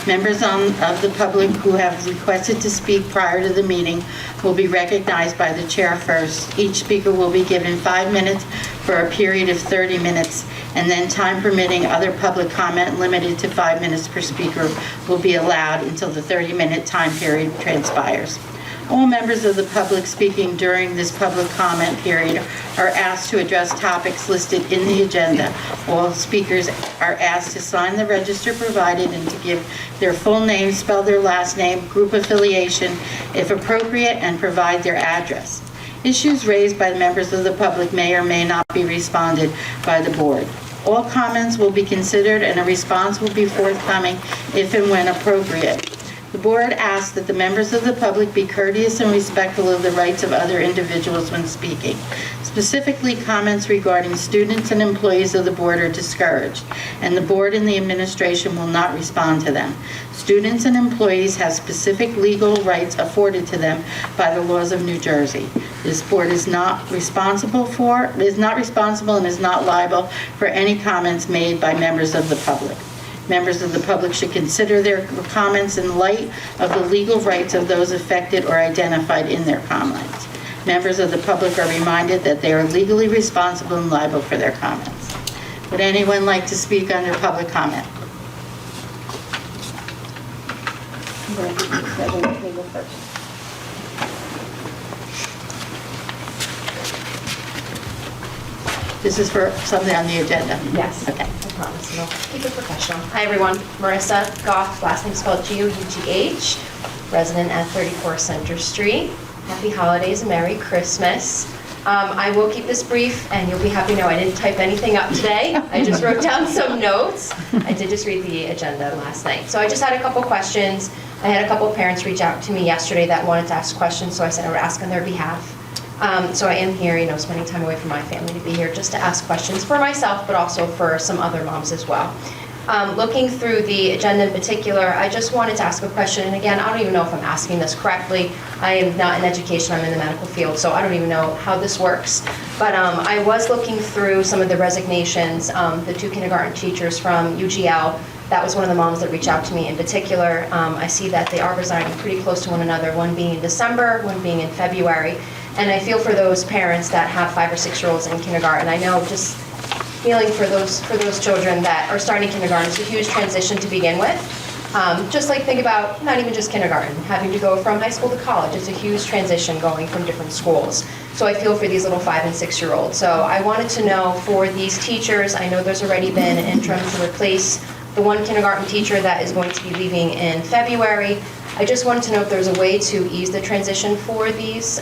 Members of the public who have requested to speak prior to the meeting will be recognized by the chair first. Each speaker will be given 5 minutes for a period of 30 minutes, and then time permitting, other public comment limited to 5 minutes per speaker will be allowed until the 30-minute time period transpires. All members of the public speaking during this public comment period are asked to address topics listed in the agenda. All speakers are asked to sign the register provided and to give their full name, spell their last name, group affiliation, if appropriate, and provide their address. Issues raised by members of the public may or may not be responded by the board. All comments will be considered and a response will be forthcoming if and when appropriate. The board asks that the members of the public be courteous and respectful of the rights of other individuals when speaking. Specifically, comments regarding students and employees of the board are discouraged, and the board and the administration will not respond to them. Students and employees have specific legal rights afforded to them by the laws of New Jersey. This board is not responsible and is not liable for any comments made by members of the public. Members of the public should consider their comments in light of the legal rights of those affected or identified in their comments. Members of the public are reminded that they are legally responsible and liable for their comments. Would anyone like to speak under public comment? This is for something on the agenda? Yes. Okay. I promise. We'll keep it professional. Hi, everyone. Marissa Goff, last name spelled G-O-U-G-H, resident at 34 Center Street. Happy holidays and Merry Christmas. I will keep this brief, and you'll be happy to know I didn't type anything up today. I just wrote down some notes. I did just read the agenda last night. So I just had a couple questions. I had a couple parents reach out to me yesterday that wanted to ask questions, so I said I would ask on their behalf. So I am here, spending time away from my family to be here just to ask questions for myself, but also for some other moms as well. Looking through the agenda in particular, I just wanted to ask a question, and again, I don't even know if I'm asking this correctly. I am not in education, I'm in the medical field, so I don't even know how this works. But I was looking through some of the resignations, the 2 kindergarten teachers from UGL. That was one of the moms that reached out to me in particular. I see that they are resigning pretty close to one another, one being in December, one being in February. And I feel for those parents that have 5 or 6-year-olds in kindergarten. I know just feeling for those children that are starting kindergarten is a huge transition to begin with. Just like think about not even just kindergarten, having to go from high school to college. It's a huge transition going from different schools. So I feel for these little 5 and 6-year-olds. So I wanted to know for these teachers, I know there's already been an interim to replace the one kindergarten teacher that is going to be leaving in February. I just wanted to know if there was a way to ease the transition for these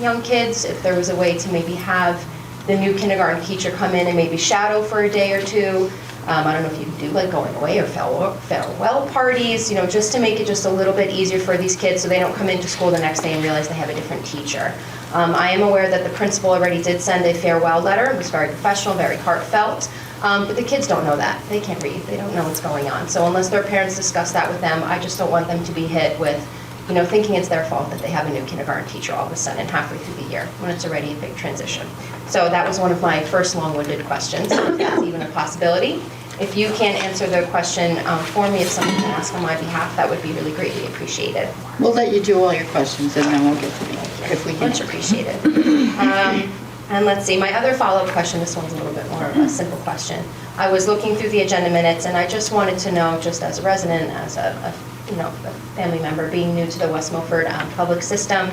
young kids, if there was a way to maybe have the new kindergarten teacher come in and maybe shadow for a day or two. I don't know if you can do like going away or farewell parties, just to make it just a little bit easier for these kids so they don't come into school the next day and realize they have a different teacher. I am aware that the principal already did send a farewell letter. It was very professional, very heartfelt. But the kids don't know that. They can't read. They don't know what's going on. So unless their parents discuss that with them, I just don't want them to be hit with, thinking it's their fault that they have a new kindergarten teacher all of a sudden halfway through the year when it's already a big transition. So that was one of my first long-winded questions, if that's even a possibility. If you can't answer the question for me, if someone can ask on my behalf, that would be really greatly appreciated. We'll let you do all your questions and then we'll get to me if we can. Much appreciated. And let's see, my other follow-up question, this one's a little bit more of a simple question. I was looking through the agenda minutes and I just wanted to know, just as a resident, as a family member being new to the West Milford public system,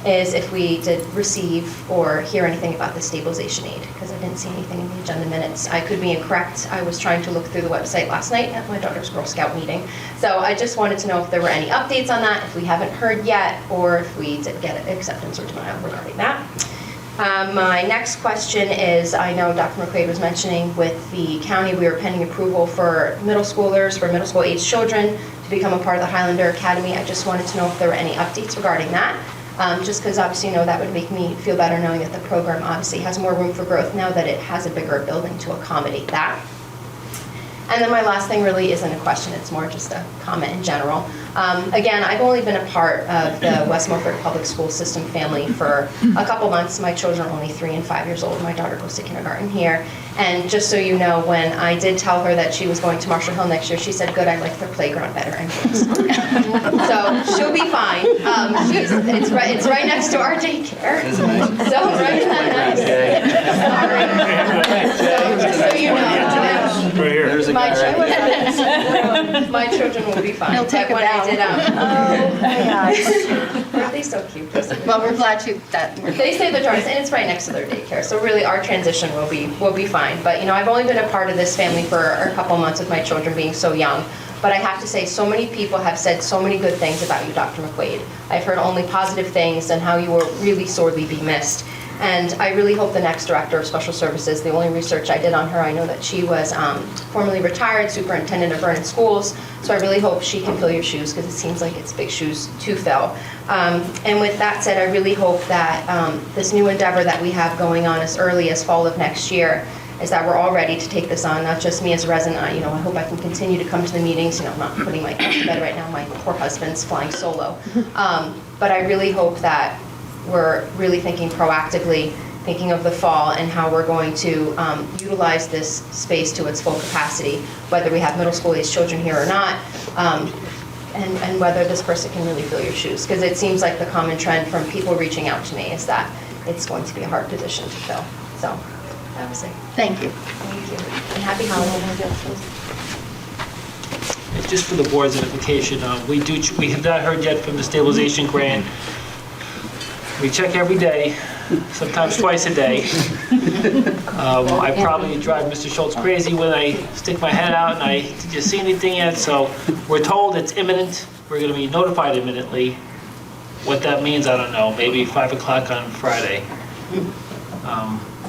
is if we did receive or hear anything about the stabilization aid, because I didn't see anything in the agenda minutes. I could be incorrect. I was trying to look through the website last night at my daughter's Girl Scout meeting. So I just wanted to know if there were any updates on that, if we haven't heard yet, or if we did get acceptance or denial regarding that. My next question is, I know Dr. McQuaid was mentioning with the county, we were pending approval for middle schoolers, for middle school age children to become a part of the Highlander Academy. I just wanted to know if there were any updates regarding that. Just because obviously, that would make me feel better knowing that the program obviously has more room for growth now that it has a bigger building to accommodate that. And then my last thing really isn't a question, it's more just a comment in general. Again, I've only been a part of the West Milford Public School System family for a couple months. My children are only 3 and 5 years old. My daughter goes to kindergarten here. And just so you know, when I did tell her that she was going to Marshall Hill next year, she said, good, I like their playground better. So she'll be fine. It's right next to our daycare. So right next. Sorry. So just so you know. Right here. My children will be fine. He'll take it When I down. did, my gosh. Aren't they so cute? Well, we're glad that. They say they're daughters, and it's right next to their daycare. So really, our transition will be fine. But I've only been a part of this family for a couple months with my children being so young. But I have to say, so many people have said so many good things about you, Dr. McQuaid. I've heard only positive things and how you will really sorely be missed. And I really hope the next director of special services, the only research I did on her, I know that she was formerly retired superintendent of Vernon Schools, so I really hope she can fill your shoes because it seems like it's big shoes to fill. And with that said, I really hope that this new endeavor that we have going on as early as fall of next year is that we're all ready to take this on, not just me as a resident. I hope I can continue to come to the meetings. I'm not putting my kids to bed right now. My poor husband's flying solo. But I really hope that we're really thinking proactively, thinking of the fall and how we're going to utilize this space to its full capacity, whether we have middle school age children here or not, and whether this person can really fill your shoes. Because it seems like the common trend from people reaching out to me is that it's going to be a hard position to fill. So that was it. Thank you. Thank you. And happy holidays. Just for the board's edification, we have not heard yet from the stabilization grant. We check every day, sometimes twice a day. I probably drive Mr. Schultz crazy when I stick my head out and did you see anything yet? So we're told it's imminent. We're going to be notified imminently. What that means, I don't know. Maybe 5 o'clock on Friday.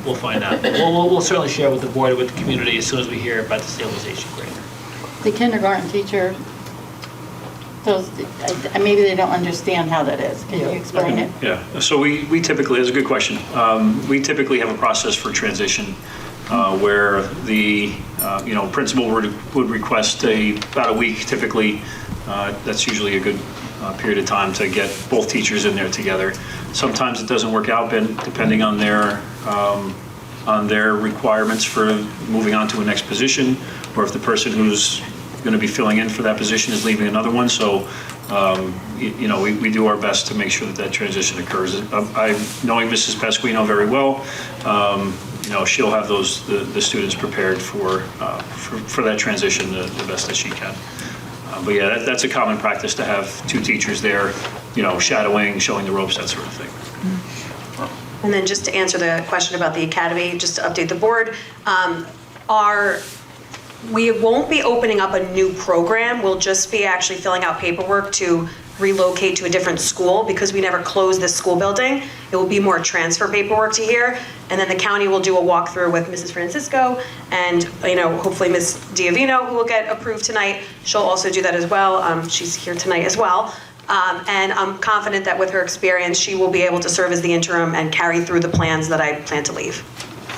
We'll find out. We'll certainly share with the board and with the community as soon as we hear about the stabilization grant. The kindergarten teacher, maybe they don't understand how that is. Can you explain it? Yeah, so we typically, that's a good question. We typically have a process for transition where the principal would request about a week typically. That's usually a good period of time to get both teachers in there together. Sometimes it doesn't work out, depending on their requirements for moving on to a next position, or if the person who's going to be filling in for that position is leaving another one. So, we do our best to make sure that transition occurs. Knowing Mrs. Pesquino very well, she'll have the students prepared for that transition the best that she can. But yeah, that's a common practice to have 2 teachers there, shadowing, showing the ropes, that sort of thing. And then just to answer the question about the academy, just to update the board, we won't be opening up a new program. We'll just be actually filling out paperwork to relocate to a different school because we never closed this school building. It will be more transfer paperwork to here, and then the county will do a walkthrough with Mrs. Francisco and, hopefully Ms. Diavino, who will get approved tonight. She'll also do that as well. She's here tonight as well. And I'm confident that with her experience, she will be able to serve as the interim and carry through the plans that I plan to leave.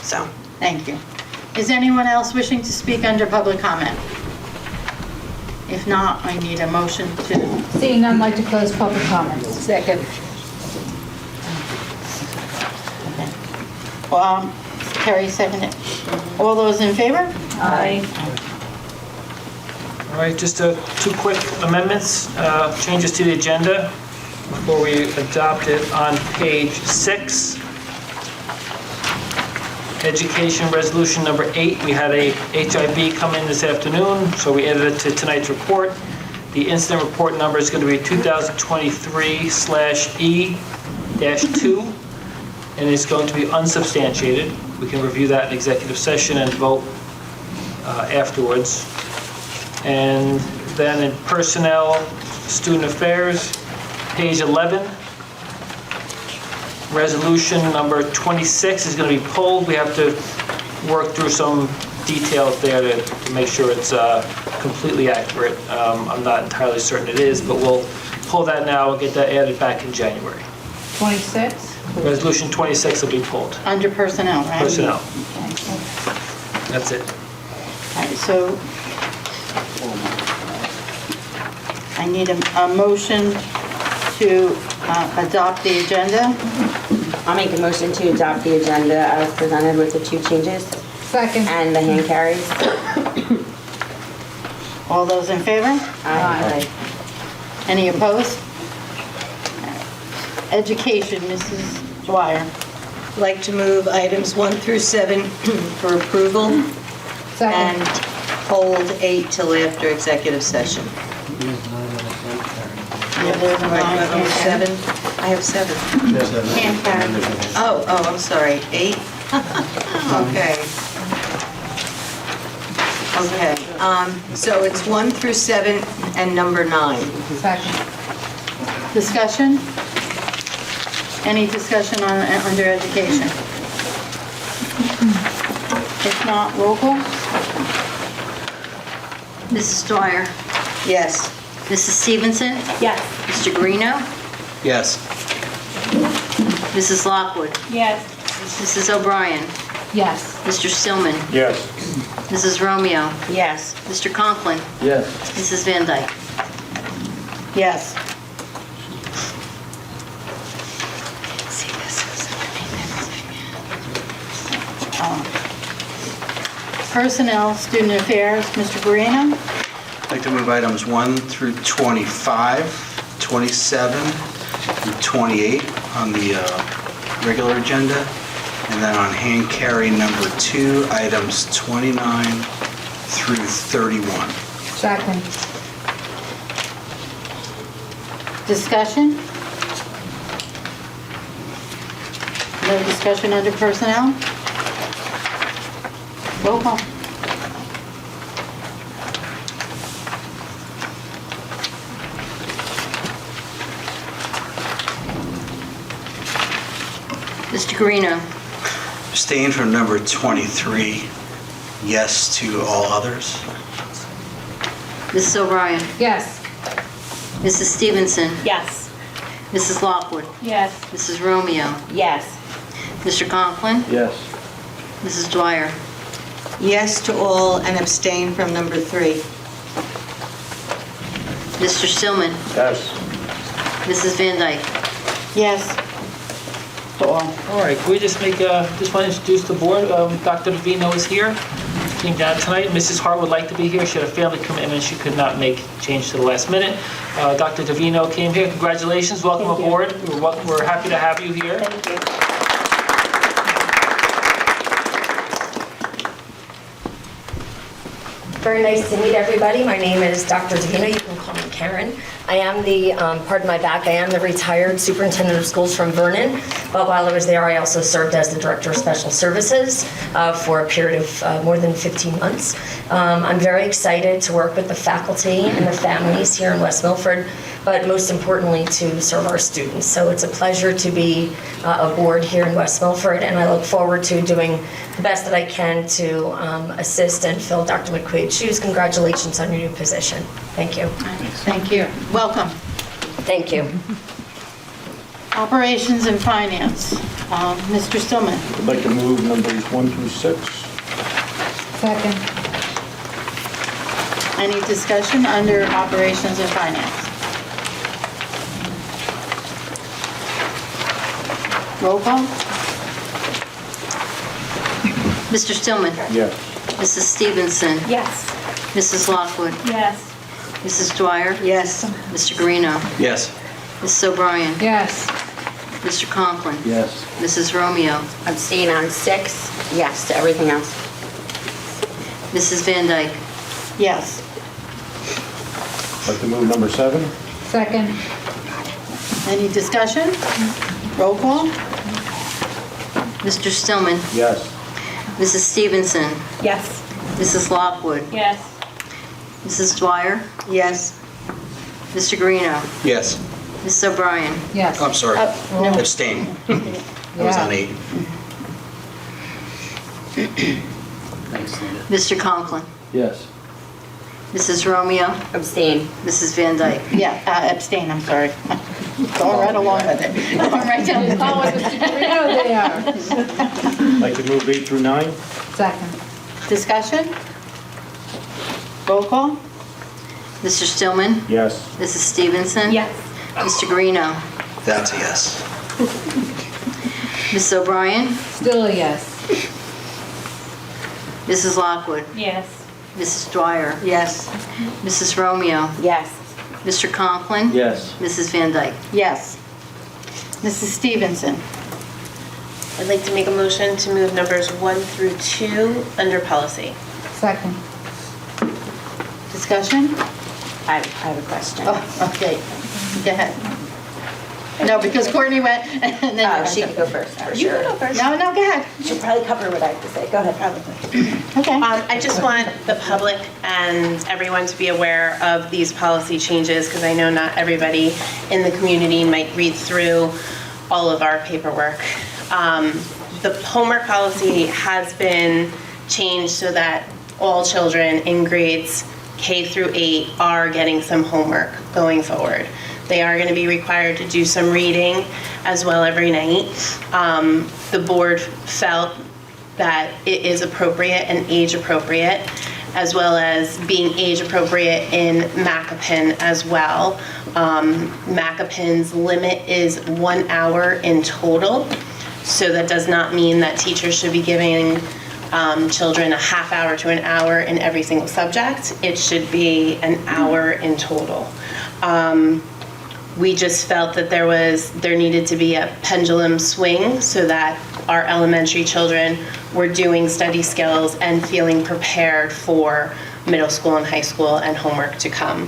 So. Thank you. Is anyone else wishing to speak under public comment? If not, I need a motion to... Seeing none, like to close public comments. Second. Carrie seconded. All those in favor? Aye. All right, just two quick amendments, changes to the agenda before we adopt it. On page 6, Education Resolution number 8, we had a HIB come in this afternoon, so we added it to tonight's report. The incident report number is going to be 2023/E-2, and it's going to be unsubstantiated. We can review that in executive session and vote afterwards. And then in Personnel, Student Affairs, page 11, Resolution number 26 is going to be pulled. We have to work through some details there to make sure it's completely accurate. I'm not entirely certain it is, but we'll pull that now and get that added back in January. 26? Resolution 26 will be pulled. Under personnel, right? Personnel. That's it. All right, so I need a motion to adopt the agenda. I'll make a motion to adopt the agenda as presented with the 2 changes. Second. And the hand carries. All those in favor? Aye. Any opposed? Education, Mrs. Dwyer. Like to move items 1 through 7 for approval Second. and hold 8 till after executive session. Right, 7? I have 7. Hand carry. Oh, I'm sorry, 8? Okay. Okay, so it's 1 through 7 and number 9. Second. Discussion? Any discussion on under education? If not, roll call. Mrs. Dwyer. Yes. Mrs. Stevenson. Yes. Mr. Guarino. Yes. Mrs. Lockwood. Yes. Mrs. O'Brien. Yes. Mr. Stillman. Yes. Mrs. Romeo. Yes. Mr. Conklin. Yes. Mrs. Van Dyke. Yes. Personnel, Student Affairs, Mr. Guarino. I'd like to move items 1 through 25, 27, through 28 on the regular agenda, and then on hand carry number 2, items 29 through 31. Second. Discussion? No discussion under personnel? Roll call. Mr. Guarino. Abstain from number 23, yes to all others. Mrs. O'Brien. Yes. Mrs. Stevenson. Yes. Mrs. Lockwood. Yes. Mrs. Romeo. Yes. Mr. Conklin. Yes. Mrs. Dwyer. Yes to all and abstain from number 3. Mr. Stillman. Yes. Mrs. Van Dyke. Yes. To all. All right, can we just want to introduce the board. Dr. Davino is here, came down tonight. Mrs. Hart would like to be here. She had a family commitment. She could not make change to the last minute. Dr. Davino came here. Congratulations, welcome aboard. We're happy to have you here. Thank you. Very nice to meet everybody. My name is Dr. Davina. You can call me Karen. I am the, pardon my back, I am the retired superintendent of schools from Vernon, but while I was there, I also served as the director of special services for a period of more than 15 months. I'm very excited to work with the faculty and the families here in West Milford, but most importantly to serve our students. So it's a pleasure to be aboard here in West Milford, and I look forward to doing the best that I can to assist and fill Dr. McQuaid's shoes. Congratulations on your new position. Thank you. Thank you. Welcome. Thank you. Operations and Finance. Mr. Stillman. I'd like to move numbers 1 through 6. Second. Any discussion under Operations and Finance? Roll call. Mr. Stillman? Yes. Mrs. Stevenson? Yes. Mrs. Lockwood? Yes. Mrs. Dwyer? Yes. Mr. Guarino? Yes. Mrs. O'Brien? Yes. Mr. Conklin? Yes. Mrs. Romeo? Abstain on 6, yes to everything else. Mrs. Van Dyke? Yes. I'd like to move number 7. Second. Any discussion? Roll call. Mr. Stillman? Yes. Mrs. Stevenson? Yes. Mrs. Lockwood? Yes. Mrs. Dwyer? Yes. Mr. Guarino? Yes. Mrs. O'Brien? Yes. I'm sorry. No. Abstain. I was on 8. Mr. Conklin? Yes. Mrs. Romeo? Abstain. Mrs. Van Dyke? Yeah, abstain, I'm sorry. Go right along with it. Go right down the they are. I'd like to move 8 through 9. Second. Discussion? Roll call? Mr. Stillman? Yes. Mrs. Stevenson? Yes. Mr. Guarino? That's a yes. Mrs. O'Brien? Still a yes. Mrs. Lockwood? Yes. Mrs. Dwyer? Yes. Mrs. Romeo? Yes. Mr. Conklin? Yes. Mrs. Van Dyke? Yes. Mrs. Stevenson? I'd like to make a motion to move numbers 1 through 2 under policy. Second. Discussion? I have a question. Oh, okay. Go ahead. No, because Courtney went and then. Oh, she could go first, for You sure. can go first. No, go ahead. She'll probably cover what I have to say. Go ahead. Probably. Okay. I just want the public and everyone to be aware of these policy changes because I know not everybody in the community might read through all of our paperwork. The homework policy has been changed so that all children in grades K through 8 are getting some homework going forward. They are going to be required to do some reading as well every night. The board felt that it is appropriate and age appropriate, as well as being age appropriate in MACAPIN as well. MACAPIN's limit is 1 hour in total, so that does not mean that teachers should be giving children a half hour to an hour in every single subject. It should be an hour in total. We just felt that there needed to be a pendulum swing so that our elementary children were doing study skills and feeling prepared for middle school and high school and homework to come.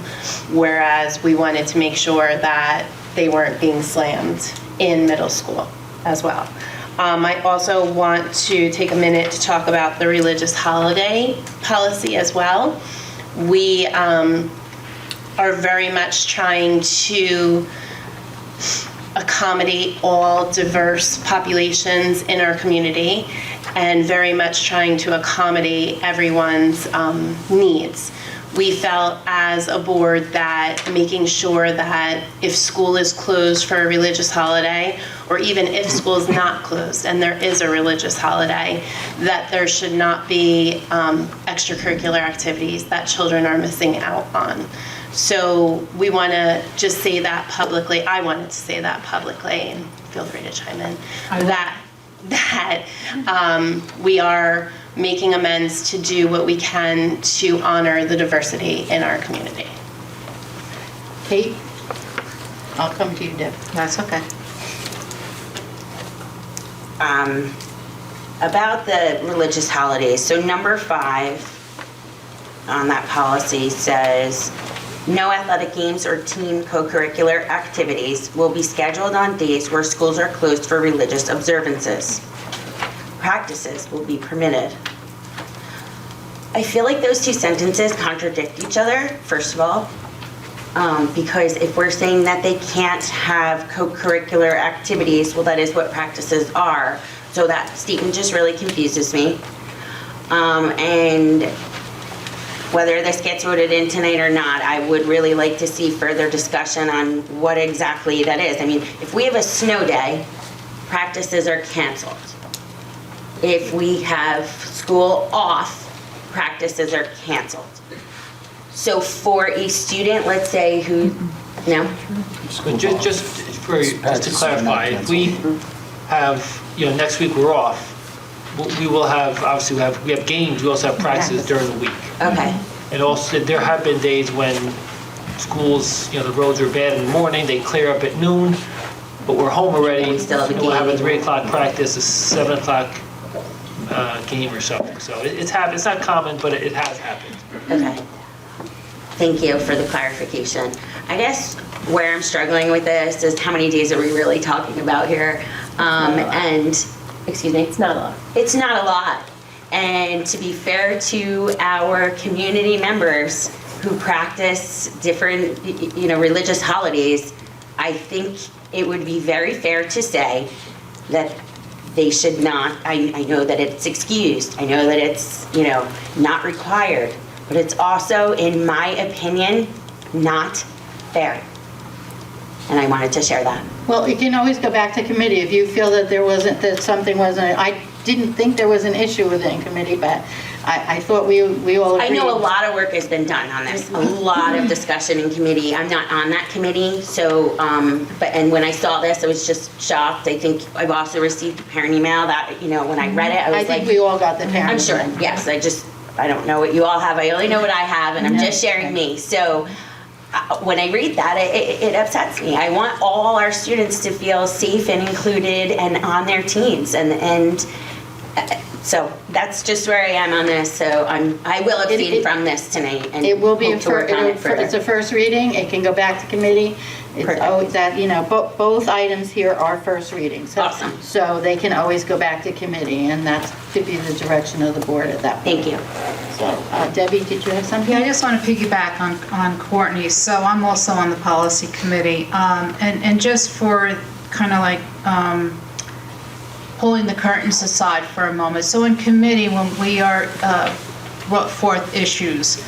Whereas we wanted to make sure that they weren't being slammed in middle school as well. I also want to take a minute to talk about the religious holiday policy as well. We are very much trying to accommodate all diverse populations in our community and very much trying to accommodate everyone's needs. We felt as a board that making sure that if school is closed for a religious holiday, or even if school is not closed and there is a religious holiday, that there should not be extracurricular activities that children are missing out on. So we want to just say that publicly. I wanted to say that publicly, and feel free to chime in, that we are making amends to do what we can to honor the diversity in our community. Kate? I'll come to you, Deb. That's okay. About the religious holidays, so number 5 on that policy says No athletic games or team co-curricular activities will be scheduled on days where schools are closed for religious observances. Practices will be permitted. I feel like those two sentences contradict each other, first of all, because if we're saying that they can't have co-curricular activities, well, that is what practices are. So that statement just really confuses me. And whether this gets voted in tonight or not, I would really like to see further discussion on what exactly that is. I mean, if we have a snow day, practices are canceled. If we have school off, practices are canceled. So for a student, let's say who, no? But just to clarify, if we have, next week we're off, we will have, obviously we have games, we also have practices during the week. Okay. And also, there have been days when schools, the roads are bad in the morning, they clear up at noon, but we're home already. We still have a We'll have a game. 3 o'clock practice, a 7 o'clock game or something. So it's happened. It's not common, but it has happened. Okay. Thank you for the clarification. I guess where I'm struggling with this is how many days are we really talking about here? And, excuse me? It's not a lot. It's not a lot. And to be fair to our community members who practice different, religious holidays, I think it would be very fair to say that they should not, I know that it's excused, I know that it's, not required, but it's also, in my opinion, not fair. And I wanted to share that. Well, you can always go back to committee if you feel that something wasn't, I didn't think there was an issue with it in committee, but I thought we all agreed. I know a lot of work has been done on this, a lot of discussion in committee. I'm not on that committee, so, and when I saw this, I was just shocked. I think I've also received a parent email that, when I read it, I was like. I think we all got the parent. I'm sure, yes, I don't know what you all have, I only know what I have, and I'm just sharing me. So when I read that, it upsets me. I want all our students to feel safe and included and on their teams, and so that's just where I am on this. So I will abstain from this tonight, and it will be hope to work on it further. it's a first reading. It can go back to committee. It's always that, both items here are first readings. Awesome. So they can always go back to committee, and that could be the direction of the board at that point. Thank you. So Debbie, did you have something? Yeah, I just want to piggyback on Courtney. So I'm also on the policy committee, and just for kind of like pulling the curtains aside for a moment. So in committee, when we are brought forth issues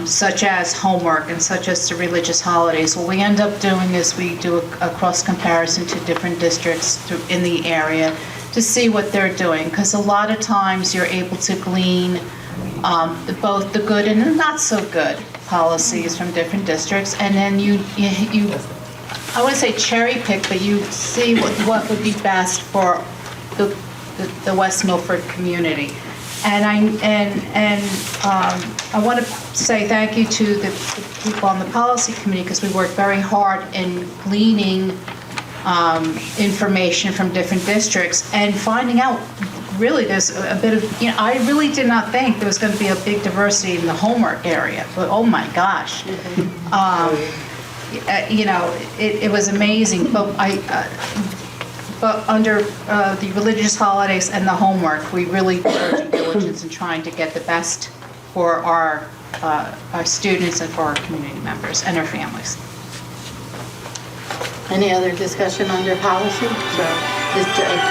such as homework and such as the religious holidays, what we end up doing is we do a cross comparison to different districts in the area to see what they're doing, because a lot of times you're able to glean both the good and the not so good policies from different districts, and then you I wouldn't say cherry pick, but you see what would be best for the West Milford community. And I want to say thank you to the people on the policy committee, because we worked very hard in gleaning information from different districts and finding out really there's a bit of, I really did not think there was going to be a big diversity in the homework area, but oh my gosh. It was amazing, but under the religious holidays and the homework, we really put our due diligence in trying to get the best for our students and for our community members and our families. Any other discussion under policy? So,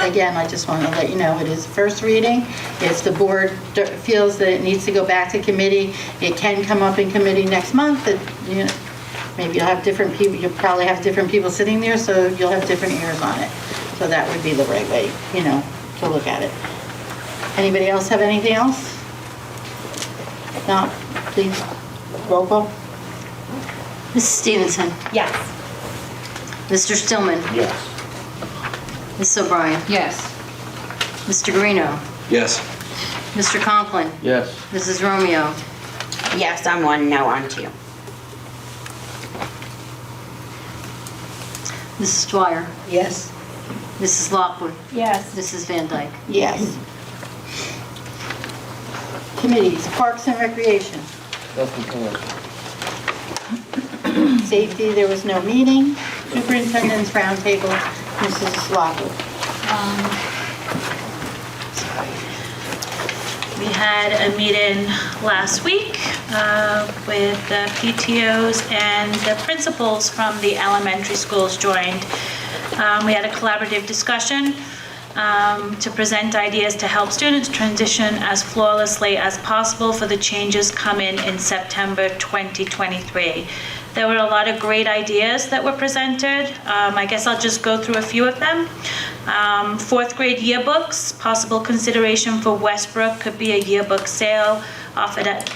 again, I just want to let you know, it is first reading. If the board feels that it needs to go back to committee, it can come up in committee next month. Maybe you'll have different people, you'll probably have different people sitting there, so you'll have different ears on it. So that would be the right way, to look at it. Anybody else have anything else? If not, please, roll call. Mrs. Stevenson? Yes. Mr. Stillman? Yes. Mrs. O'Brien? Yes. Mr. Guarino? Yes. Mr. Conklin? Yes. Mrs. Romeo? Yes on 1, no on 2. Mrs. Dwyer? Yes. Mrs. Lockwood? Yes. Mrs. Van Dyke? Yes. Committees, Parks and Recreation. Nothing to Safety, there was no meeting. Superintendent's roundtable, Mrs. Lockwood. We had a meeting last week with the PTOs and the principals from the elementary schools joined. We had a collaborative discussion to present ideas to help students transition as flawlessly as possible for the changes coming in September 2023. There were a lot of great ideas that were presented. I guess I'll just go through a few of them. Fourth grade yearbooks, possible consideration for Westbrook could be a yearbook sale offered at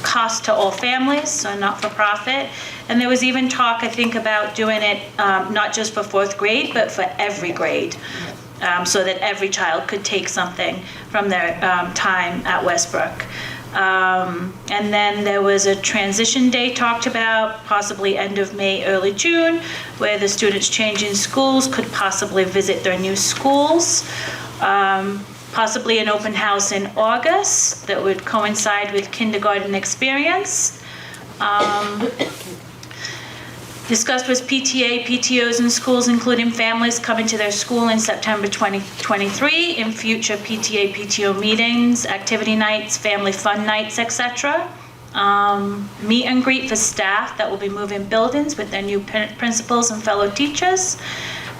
cost to all families, so not for profit. And there was even talk, I think, about doing it not just for fourth grade, but for every grade, so that every child could take something from their time at Westbrook. And then there was a transition day talked about, possibly end of May, early June, where the students changing schools could possibly visit their new schools. Possibly an open house in August that would coincide with kindergarten experience. Discussed with PTA, PTOs in schools, including families coming to their school in September 2023 in future PTA, PTO meetings, activity nights, family fun nights, etc. Meet and greet for staff that will be moving buildings with their new principals and fellow teachers.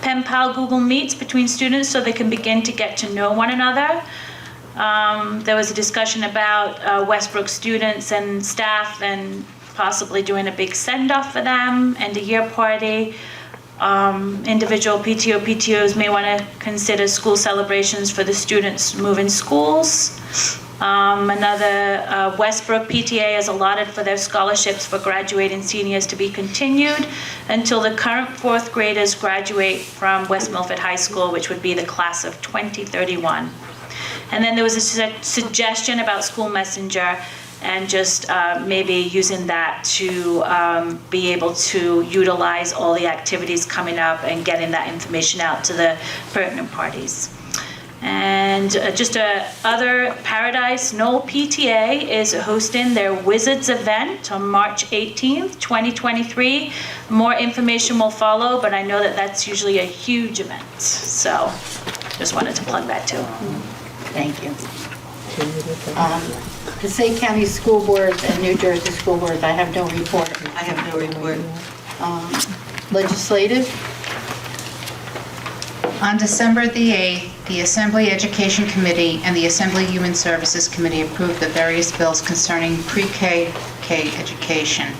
Pen Pal Google Meets between students so they can begin to get to know one another. There was a discussion about Westbrook students and staff and possibly doing a big send-off for them and a year party. Individual PTOs may want to consider school celebrations for the students moving schools. Another Westbrook PTA is allotted for their scholarships for graduating seniors to be continued until the current fourth graders graduate from West Milford High School, which would be the class of 2031. And then there was a suggestion about school messenger and just maybe using that to be able to utilize all the activities coming up and getting that information out to the pertinent parties. And just other Paradise Knoll PTA is hosting their Wizards event on March 18th, 2023. More information will follow, but I know that that's usually a huge event. So just wanted to plug that too. Thank you. Passaic County School Boards and New Jersey School Boards, I have no report. I have no report. Legislative. On December the 8th, the Assembly Education Committee and the Assembly Human Services Committee approved the various bills concerning pre-K education.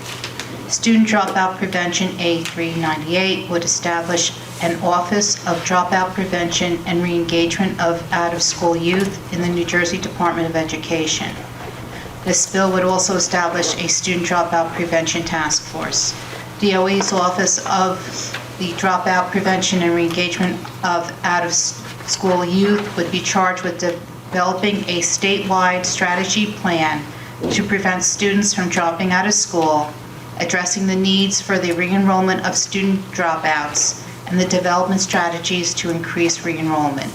Student Dropout Prevention A398 would establish an Office of Dropout Prevention and Re-engagement of Out-of-School Youth in the New Jersey Department of Education. This bill would also establish a Student Dropout Prevention Task Force. DOE's Office of the Dropout Prevention and Re-engagement of Out-of-School Youth would be charged with developing a statewide strategy plan to prevent students from dropping out of school, addressing the needs for the re-enrollment of student dropouts, and the development strategies to increase re-enrollment.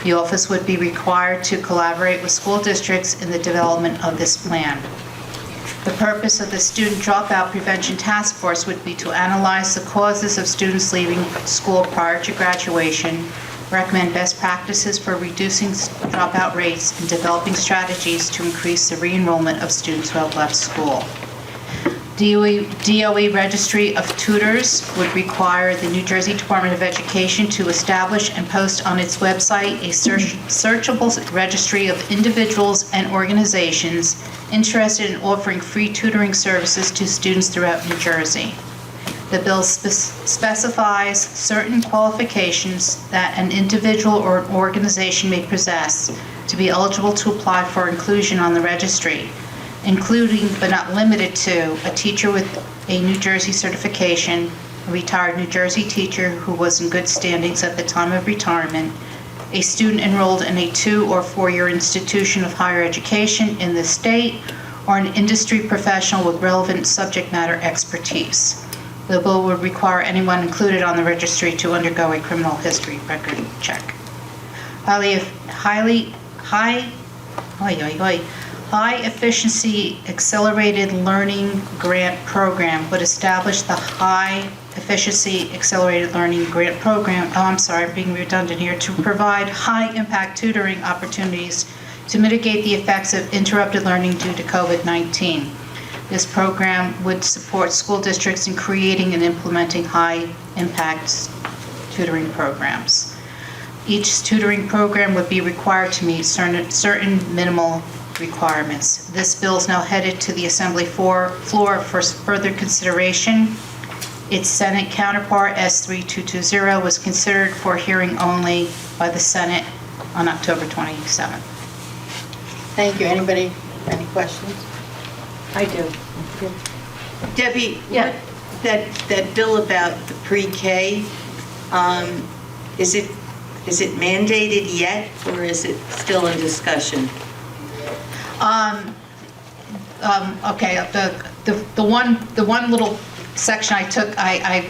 The office would be required to collaborate with school districts in the development of this plan. The purpose of the Student Dropout Prevention Task Force would be to analyze the causes of students leaving school prior to graduation, recommend best practices for reducing dropout rates, and developing strategies to increase the re-enrollment of students who have left school. DOE Registry of Tutors would require the New Jersey Department of Education to establish and post on its website a searchable registry of individuals and organizations interested in offering free tutoring services to students throughout New Jersey. The bill specifies certain qualifications that an individual or an organization may possess to be eligible to apply for inclusion on the registry, including but not limited to a teacher with a New Jersey certification, a retired New Jersey teacher who was in good standings at the time of retirement, a student enrolled in a 2- or 4-year institution of higher education in the state, or an industry professional with relevant subject matter expertise. The bill would require anyone included on the registry to undergo a criminal history record High Efficiency Accelerated Learning Grant Program would establish the High Efficiency Accelerated Learning Grant Program, I'm being redundant here, to provide high-impact tutoring opportunities to mitigate the effects of interrupted learning due to COVID-19. This program would support school districts in creating and implementing high-impact tutoring programs. Each tutoring program would be required to meet certain minimal requirements. This bill is now headed to the Assembly floor for further consideration. Its Senate counterpart, S3220, was considered for hearing only by the Senate on October 27th. Thank you. Anybody, any questions? I do. Debbie, Yeah. that bill about the pre-K, is it mandated yet, or is it still in discussion? Okay, the one little section I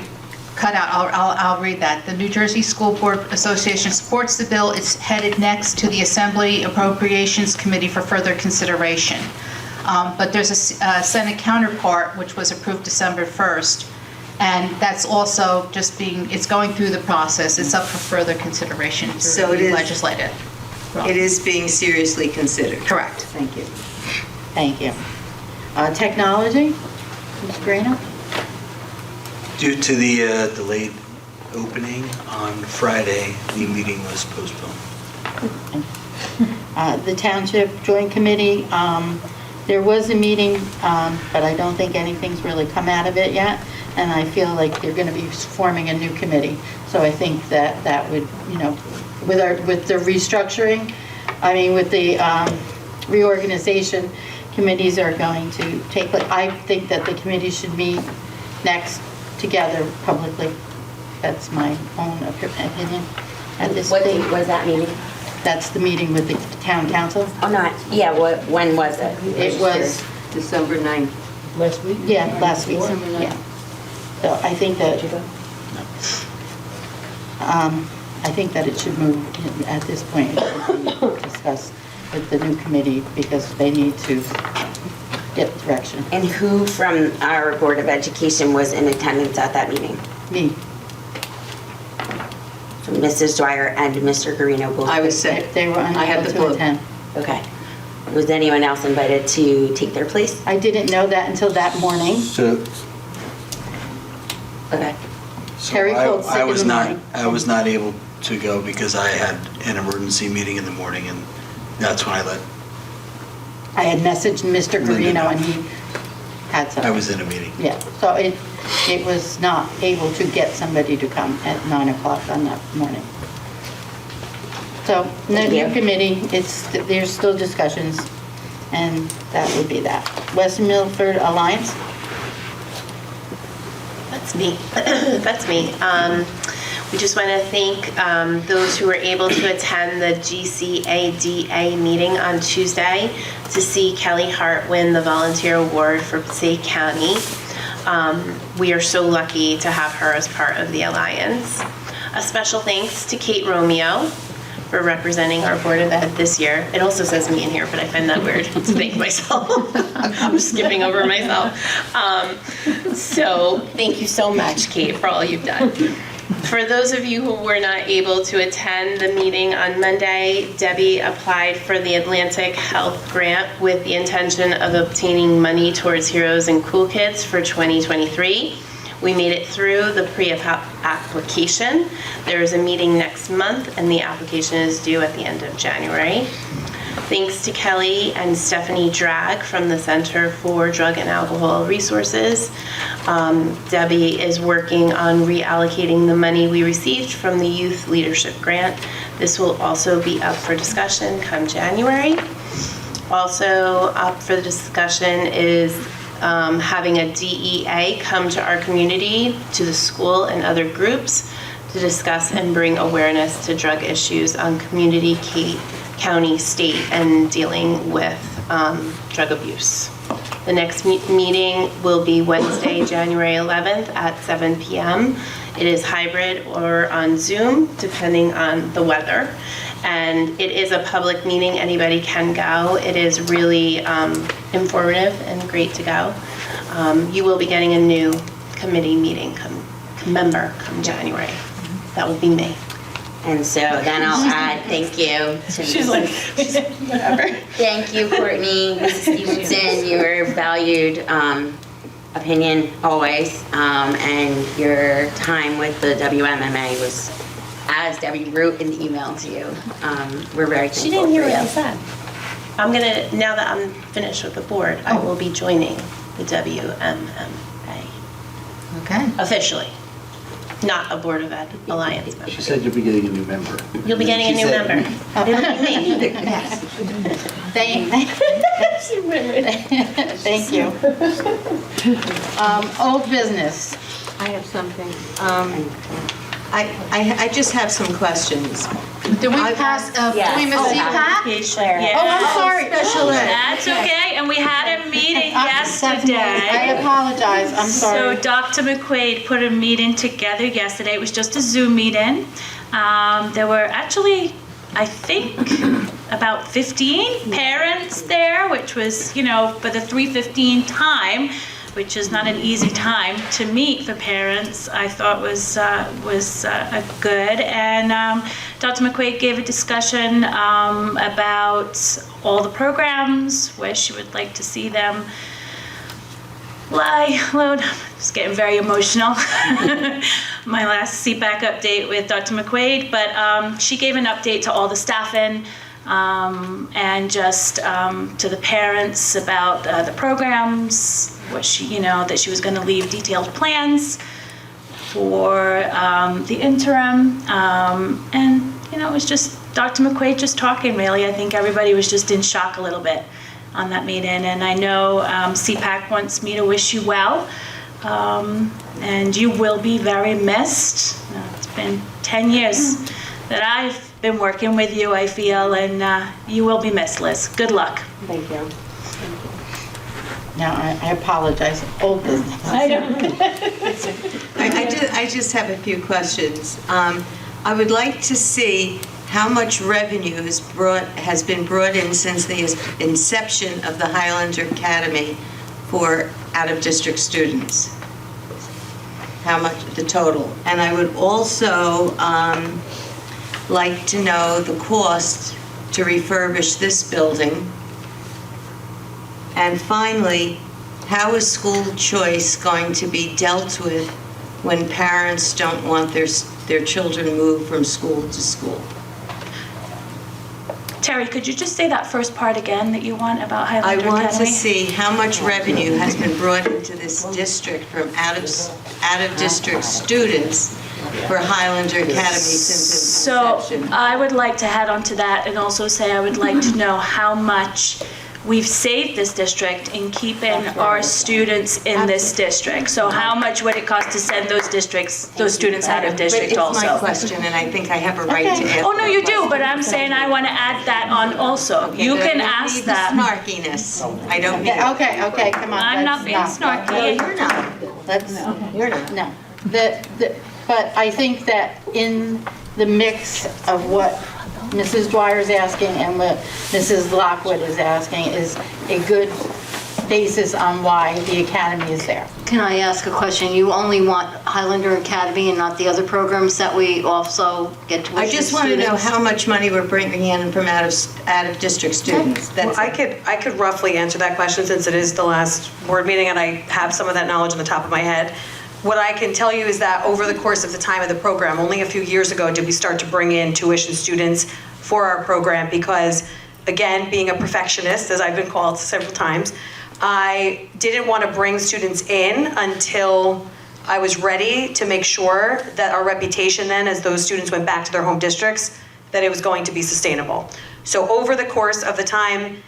cut out, I'll read that. The New Jersey School Board Association supports the bill. It's headed next to the Assembly Appropriations Committee for further consideration. But there's a Senate counterpart, which was approved December 1st, and that's also it's going through the process. It's up for further consideration through the legislative. It is being seriously considered. Correct. Thank you. Thank you. Technology, Ms. Greeno? Due to the delayed opening on Friday, the meeting was postponed. The Township Joint Committee, there was a meeting, but I don't think anything's really come out of it yet, and I feel like they're going to be forming a new committee. So I think that would, with the restructuring, with the reorganization, committees are going to take, I think that the committee should meet next together publicly. That's my own opinion at this What stage. date was that meeting? That's the meeting with the town council. Oh, not, yeah, when was it? It was December 9th. last week? Yeah, last week, yeah. So I think that, I think that it should move at this point, it should be discussed with the new committee because they need to get direction. And who from our Board of Education was in attendance at that meeting? Me. So Mrs. Dwyer and Mr. Garino both? I was sick. They were I had unable the to flu. attend. Okay. Was anyone else invited to take their place? I didn't know that until that morning. So Okay. Terry called sick in the morning. I was not able to go because I had an emergency meeting in the morning, and that's when I had messaged Mr. Garino and he had something. I was in a meeting. Yeah, so it was not able to get somebody to come at 9 o'clock on that morning. So, the new committee, there's still discussions, and that would be that. West Milford Alliance? That's me. That's me. We just want to thank those who were able to attend the GCADA meeting on Tuesday to see Kelly Hart win the Volunteer Award for Passaic County. We are so lucky to have her as part of the Alliance. A special thanks to Kate Romeo for representing our Board of Ed this year. It also says me in here, but I find that weird to thank myself. I'm skipping over myself. So thank you so much, Kate, for all you've done. For those of you who were not able to attend the meeting on Monday, Debbie applied for the Atlantic Health Grant with the intention of obtaining money towards Heroes and Cool Kids for 2023. We made it through the pre-application. There is a meeting next month, and the application is due at the end of January. Thanks to Kelly and Stephanie Drag from the Center for Drug and Alcohol Resources. Debbie is working on reallocating the money we received from the Youth Leadership Grant. This will also be up for discussion come January. Also up for the discussion is having a DEA come to our community, to the school and other groups to discuss and bring awareness to drug issues on community, county, state, and dealing with drug abuse. The next meeting will be Wednesday, January 11th at 7 p.m. It is hybrid or on Zoom, depending on the weather. And it is a public meeting, anybody can go. It is really informative and great to go. You will be getting a new committee meeting member come January. That will be me. And so then I'll add thank you to She's like, whatever. Thank you, Courtney, Mrs. Stevenson, your valued opinion always, and your time with the WMMA was, as Debbie wrote in the email to you, we're very thankful. She didn't hear for what you. I said. I'm gonna, now that I'm finished with the board, I will be joining the WMMA. Okay. Officially. Not a Board of Ed Alliance member. She said you'll be getting a new member. You'll be getting a new member. It'll be me. Thank you. Old business. I have something. I just have some questions. Did we pass, Yes. did we miss CPAC? Claire. Oh, I'm sorry. Special ed. That's okay, and we had a meeting I yesterday. apologize, I'm sorry. So Dr. McQuaid put a meeting together yesterday. It was just a Zoom meeting. There were actually, I think, about 15 parents there, which was, you know, for the 3:15 time, which is not an easy time to meet for parents, I thought was good. And Dr. McQuaid gave a discussion about all the programs, where she would like to see them lie low. I'm just getting very emotional. My last CPAC update with Dr. McQuaid, but she gave an update to all the staffing and just to the parents about the programs, what she, you know, that she was going to leave detailed plans for the interim, and you know, it was just Dr. McQuaid just talking. Really, I think everybody was just in shock a little bit on that meeting, and I know CPAC wants me to wish you well, and you will be very missed. It's been 10 years that I've been working with you, I feel, and you will be missed, Liz. Good luck. Thank you. Now, I apologize, old business. I know. I just have a few questions. I would like to see how much revenue has been brought in since the inception of the Highlander Academy for out-of-district students. How much, the total. And I would also like to know the cost to refurbish this building. And finally, how is school choice going to be dealt with when parents don't want their children moved from school to school? Terry, could you just say that first part again that you want about I Highlander want Academy? to see how much revenue has been brought into this district from out-of-district students for Highlander Academy since its So inception. I would like to head on to that and also say I would like to know how much we've saved this district in keeping our students in this district. So how much would it cost to send those students out of district also? But it's my question, and I think I have a right to ask. Oh, no, you do, but I'm saying I want to add that on also. You But I can don't ask need that. the snarkiness. I don't need it. Okay, come on. I'm not let's being not. snarky. You're not. Let's, You're not. no. But I think that in the mix of what Mrs. Dwyer's asking and what Mrs. Lockwood is asking is a good basis on why the academy is there. Can I ask a question? You only want Highlander Academy and not the other programs that we also get tuition I just want to know students? how much money we're bringing in from out-of-district students. Well, That's I could roughly answer that question since it is the last board meeting and I have some of that knowledge on the top of my head. What I can tell you is that over the course of the time of the program, only a few years ago did we start to bring in tuition students for our program because, again, being a perfectionist, as I've been called several times, I didn't want to bring students in until I was ready to make sure that our reputation then, as those students went back to their home districts, that it was going to be sustainable. So over the course of the time,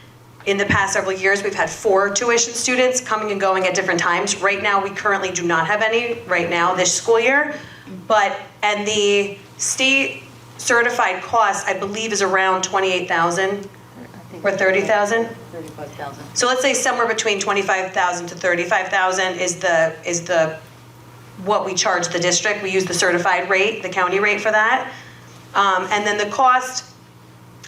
in the past several years, we've had 4 tuition students coming and going at different times. Right now, we currently do not have any right now this school year, and the state certified cost, I believe, is around $28,000 or $30,000. $35,000. So let's say somewhere between $25,000 to $35,000 is the what we charge the district. We use the certified rate, the county rate for that. And then the cost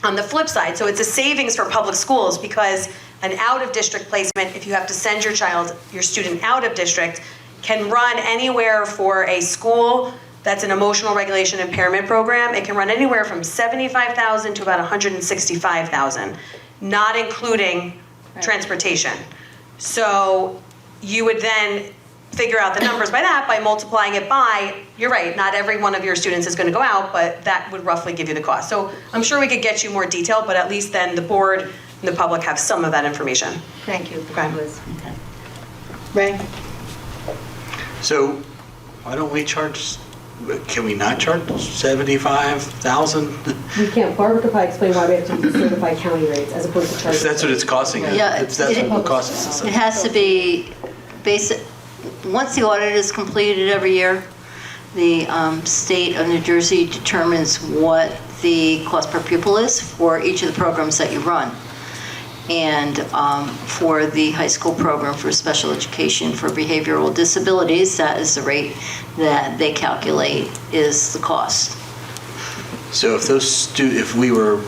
on the flip side, so it's a savings for public schools because an out-of-district placement, if you have to send your student out of district, can run anywhere for a school that's an emotional regulation impairment program. It can run anywhere from $75,000 to about $165,000, not including transportation. So you would then figure out the numbers by that, by multiplying it by, you're right, not every one of your students is going to go out, but that would roughly give you the cost. So I'm sure we could get you more detail, but at least then the board and the public have some of that information. Thank you, Liz. Okay. Ray? So why don't we charge, can we not charge 75,000? We can't. Barbara could probably explain why we have to use certified county rates as opposed to charging. If that's what it's costing, Yeah, if that's what it costs us. It has to be basic, once the audit is completed every year, the state of New Jersey determines what the cost per pupil is for each of the programs that you run. And for the high school program for special education for behavioral disabilities, that is the rate that they calculate is the cost. So if we were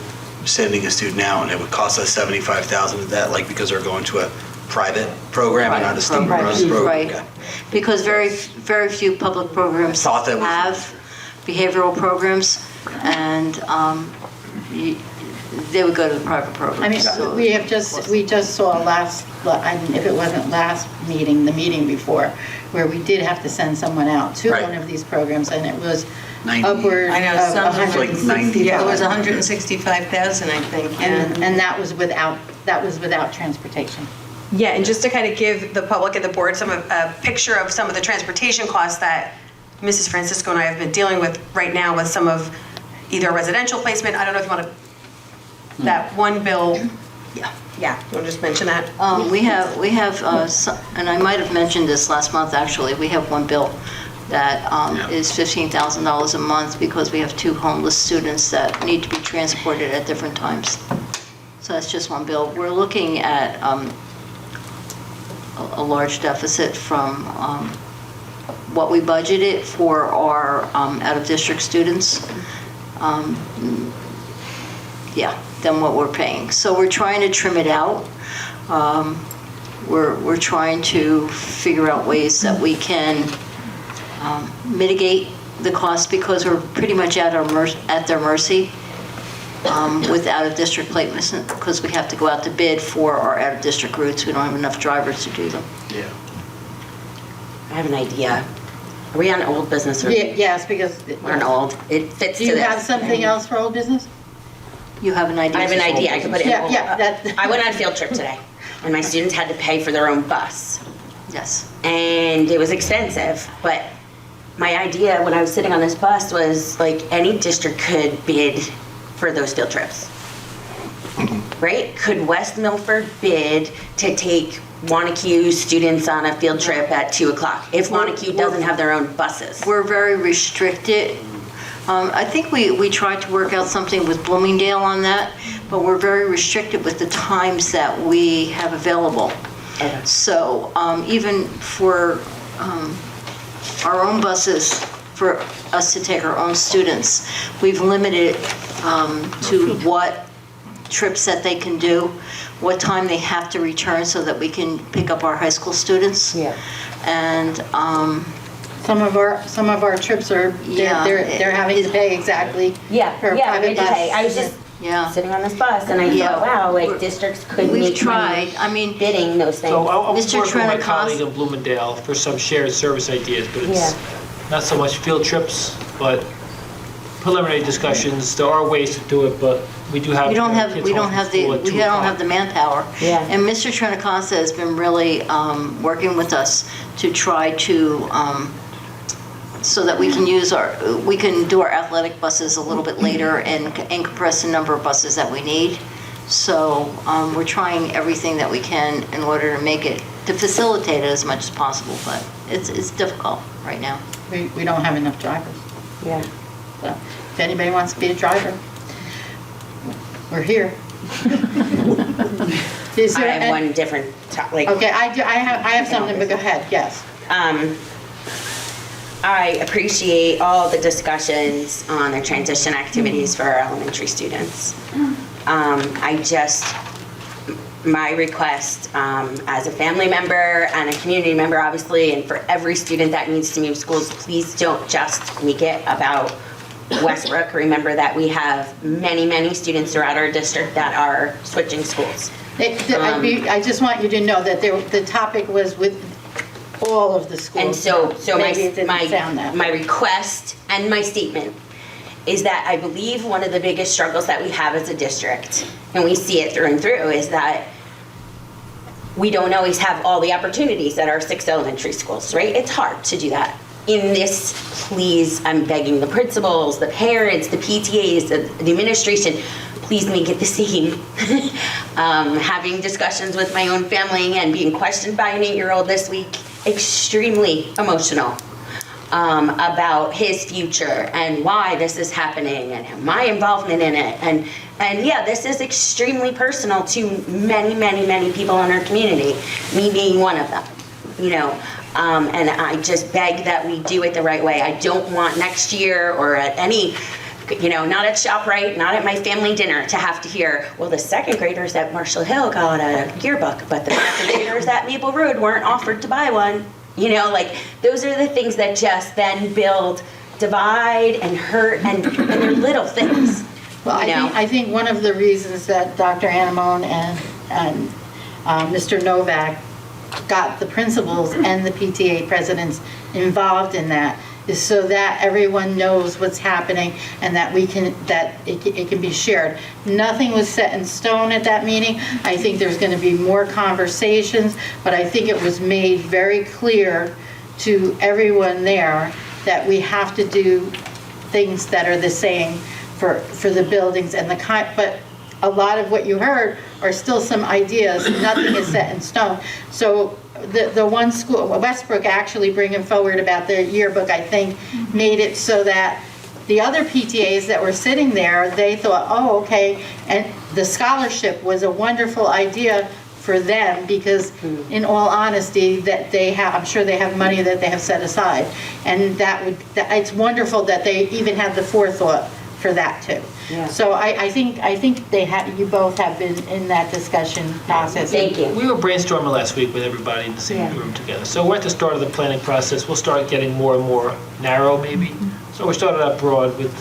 sending a student out and it would cost us 75,000, is that like because they're going to a private program and not a state program? Right, Okay. because very few public programs have behavioral programs, and they would go to the private program. I mean, So- we just saw if it wasn't last meeting, the meeting before, where we did have to send someone out to one of these programs, and it was upward I know, of some of them, 160. yeah, it was 165,000, I think, yeah. And that was without transportation. Yeah, and just to kind of give the public and the board a picture of some of the transportation costs that Mrs. Francisco and I have been dealing with right now with some of either residential placement, I don't know if you want to, that one bill. Yeah, you want to just mention that? We have, and I might have mentioned this last month, actually, we have one bill that is $15,000 a month because we have 2 homeless students that need to be transported at different times. So that's just one bill. We're looking at a large deficit from what we budgeted for our out-of-district students. Than what we're paying. So we're trying to trim it out. We're trying to figure out ways that we can mitigate the cost because we're pretty much at their mercy with out-of-district placement because we have to go out to bid for our out-of-district routes. We don't have enough drivers to do them. Yeah. I have an idea. Are we on old business? Or Yes, because we're on old. It fits do to you this. have something else for old business? You have an idea? I have an idea. I could put it in. Yeah. I went on a field trip today, and my students had to pay for their own bus. Yes. And it was expensive, but my idea when I was sitting on this bus was like any district could bid for those field trips. Right? Could West Milford bid to take Wanacue students on a field trip at 2 o'clock if Wanacue doesn't have their own buses? We're very restricted. I think we tried to work out something with Bloomingdale on that, but we're very restricted with the times that we have available. Okay. So even for our own buses, for us to take our own students, we've limited to what trips that they can do, what time they have to return so that we can pick up our high school students. Yeah. And some of our trips are they're having to pay exactly for a private bus. I was just sitting on this bus and I thought, wow, like districts could make tried. money bidding those things. So I'll Mr. work with my Trenacosta- colleague in Bloomingdale for some shared service ideas, but it's not so much field trips, but preliminary discussions. There are ways to do it, but we do have We don't kids have home from school at 2 o'clock. the manpower. Yeah. And Mr. Trenacosta has been really working with us to try to so that we can do our athletic buses a little bit later and compress the number of buses that we need. So we're trying everything that we can in order to facilitate it as much as possible, but it's difficult right now. We don't have enough drivers. Yeah. So if anybody wants to be a driver, we're here. Is I there have an- one different Okay, I have something, but go ahead, yes. I appreciate all the discussions on the transition activities for our elementary students. My request as a family member and a community member, obviously, and for every student that needs to move schools, please don't just make it about Westbrook. Remember that we have many, many students throughout our district that are switching schools. I just want you to know that the topic was with all of the schools. And so Maybe it didn't sound that my way. request and my statement is that I believe one of the biggest struggles that we have as a district, and we see it through and through, is that we don't always have all the opportunities at our 6 elementary schools, right? It's hard to do that. In this, please, I'm begging the principals, the parents, the PTAs, the administration, please make it the same. Having discussions with my own family and being questioned by an 8-year-old this week, extremely emotional about his future and why this is happening and my involvement in it. And yeah, this is extremely personal to many, many, many people in our community, me being one of them, you know. And I just beg that we do it the right way. I don't want next year or at any, you know, not at ShopRite, not at my family dinner, to have to hear, well, the second graders at Marshall Hill got a yearbook, but the second graders at Maple Road weren't offered to buy one. You know, like, those are the things that just then build divide and hurt, and they're little things. Well, I think one of the reasons that Dr. Anamone and Mr. Novak got the principals and the PTA presidents involved in that is so that everyone knows what's happening and that it can be shared. Nothing was set in stone at that meeting. I think there's going to be more conversations, but I think it was made very clear to everyone there that we have to do things that are the same for the buildings and the kind, but a lot of what you heard are still some ideas. Nothing is set in stone. So the one school, Westbrook, actually bringing forward about their yearbook, I think, made it so that the other PTAs that were sitting there, they thought, oh, okay, and the scholarship was a wonderful idea for them because, in all honesty, that they have, I'm sure they have money that they have set aside, and it's wonderful that they even had the forethought for that too. Yeah. So I think you both have been in that discussion process. Thank you. We were brainstorming last week with everybody in the same room together. So we're at the start of the planning process. We'll start getting more and more narrow maybe. So we started out broad with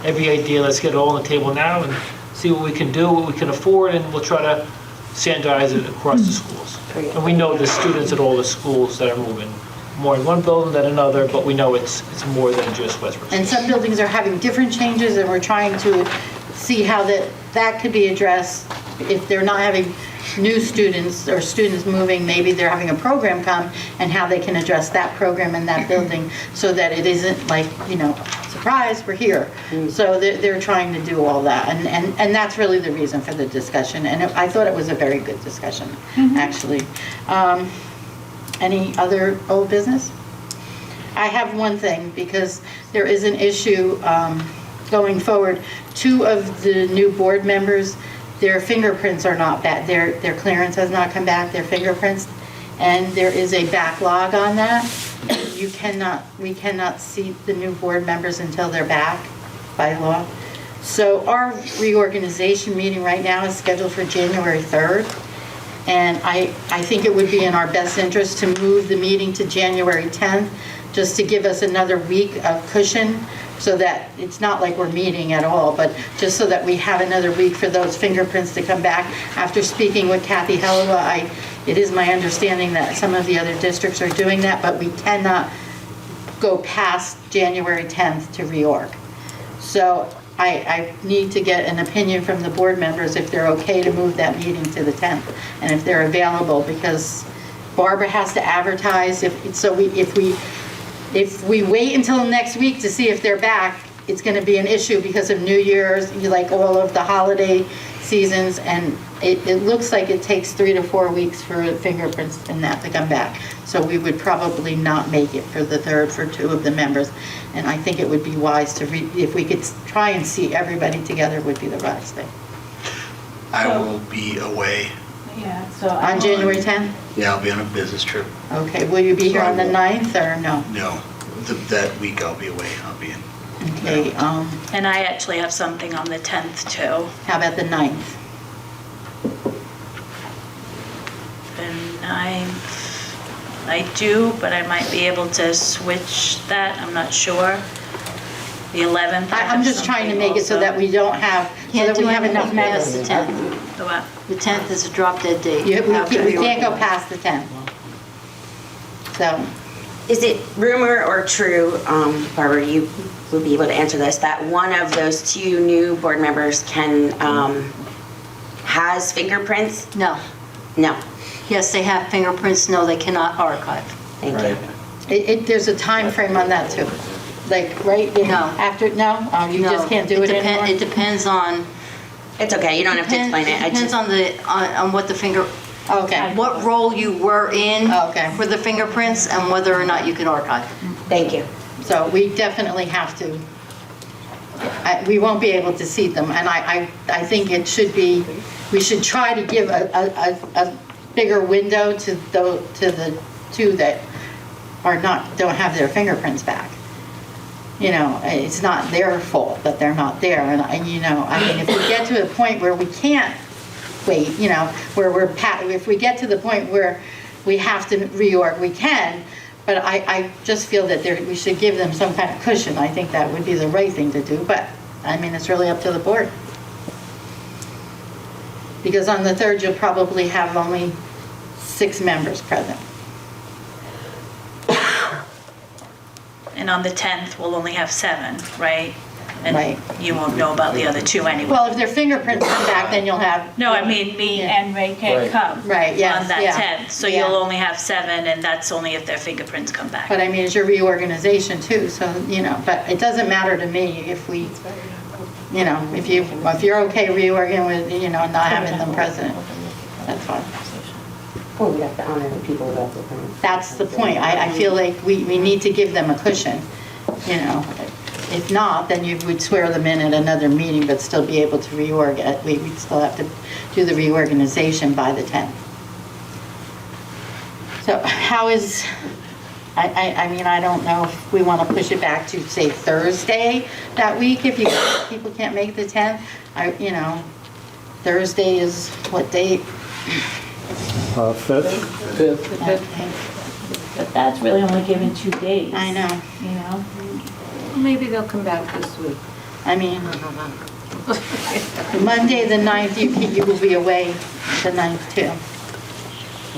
every idea. Let's get it all on the table now and see what we can do, what we can afford, and we'll try to standardize it across the schools. And we know the students at all the schools that are moving. More in one building than another, but we know it's more than just Westbrook. And some buildings are having different changes, and we're trying to see how that could be addressed. If they're not having new students or students moving, maybe they're having a program come, and how they can address that program in that building so that it isn't like, you know, surprise, we're here. So they're trying to do all that, and that's really the reason for the discussion. And I thought it was a very good discussion, actually. Any other old business? I have one thing, because there is an issue going forward. 2 of the new board members, their fingerprints are not back. Their clearance has not come back, their fingerprints, and there is a backlog on that. We cannot see the new board members until they're back by law. So our reorganization meeting right now is scheduled for January 3rd. And I think it would be in our best interest to move the meeting to January 10th, just to give us another week of cushion, so that it's not like we're meeting at all, but just so that we have another week for those fingerprints to come back. After speaking with Kathy Hellewa, it is my understanding that some of the other districts are doing that, but we cannot go past January 10th to reorg. So I need to get an opinion from the board members if they're okay to move that meeting to the 10th, and if they're available, because Barbara has to advertise. If we wait until next week to see if they're back, it's going to be an issue because of New Year's, like all of the holiday seasons, and it looks like it takes 3 to 4 weeks for fingerprints and that to come back. So we would probably not make it for the 3rd for 2 of the members. And I think it would be wise to, if we could try and see everybody together, would be the wise thing. I will be away. Yeah, so. On January 10th? Yeah, I'll be on a business trip. Okay, will you be here on the 9th or no? No. that week I'll be away. I'll be in. Okay, And I actually have something on the 10th too. how about the 9th? The 9th, I do, but I might be able to switch that, I'm not sure. The 11th. I'm just trying to make it so that we don't have, so that we have enough members. Yes, the 10th. The what? The 10th is a drop dead date. We after can't go reorganization. past the 10th. So, Is it rumor or true, Barbara, you would be able to answer this, that one of those two new board members has fingerprints? No. No. Yes, they have fingerprints. No, they cannot archive. Thank you. there's a time frame on that too. Like, right? No. After, no? You No, just can't do it anymore? It depends on. It's okay, you don't have to explain it. It depends on what the Okay. what role you were in for the fingerprints and whether or not you can archive. Thank you. So we definitely have to, we won't be able to see them. And I think it should be, we should try to give a bigger window to the two that don't have their fingerprints back. You know, it's not their fault that they're not there. And you know, I mean, if we get to a point where we can't wait, you know, where if we get to the point where we have to reorg, we can. But I just feel that we should give them some kind of cushion. I think that would be the right thing to do. But I mean, it's really up to the board. Because on the 3rd, you'll probably have only 6 members present. And on the 10th, we'll only have 7, right? And Right. you won't know about the other 2 anyway. Well, if their fingerprints come back, then you'll have. No, I mean, me and Ray can't Right. come. Right, yes, On that yeah. 10th, so Yeah. you'll only have 7, and that's only if their fingerprints come back. But I mean, it's your reorganization too, so, you know, but it doesn't matter to me if we, you know, if you're okay reorganizing with, you know, not having them present, that's fine. Well, we have to honor the people who have the permit. That's the point. I feel like we need to give them a cushion, you know. If not, then you would swear them in at another meeting, but still be able to reorg. We'd still have to do the reorganization by the 10th. So how is, I mean, I don't know if we want to push it back to, say, Thursday that week, if people can't make the 10th. You know, Thursday is what date? 5th. But that's really only given 2 days. I know. You know? Maybe they'll come back this week. I mean, Monday, the 9th, you will be away the 9th too.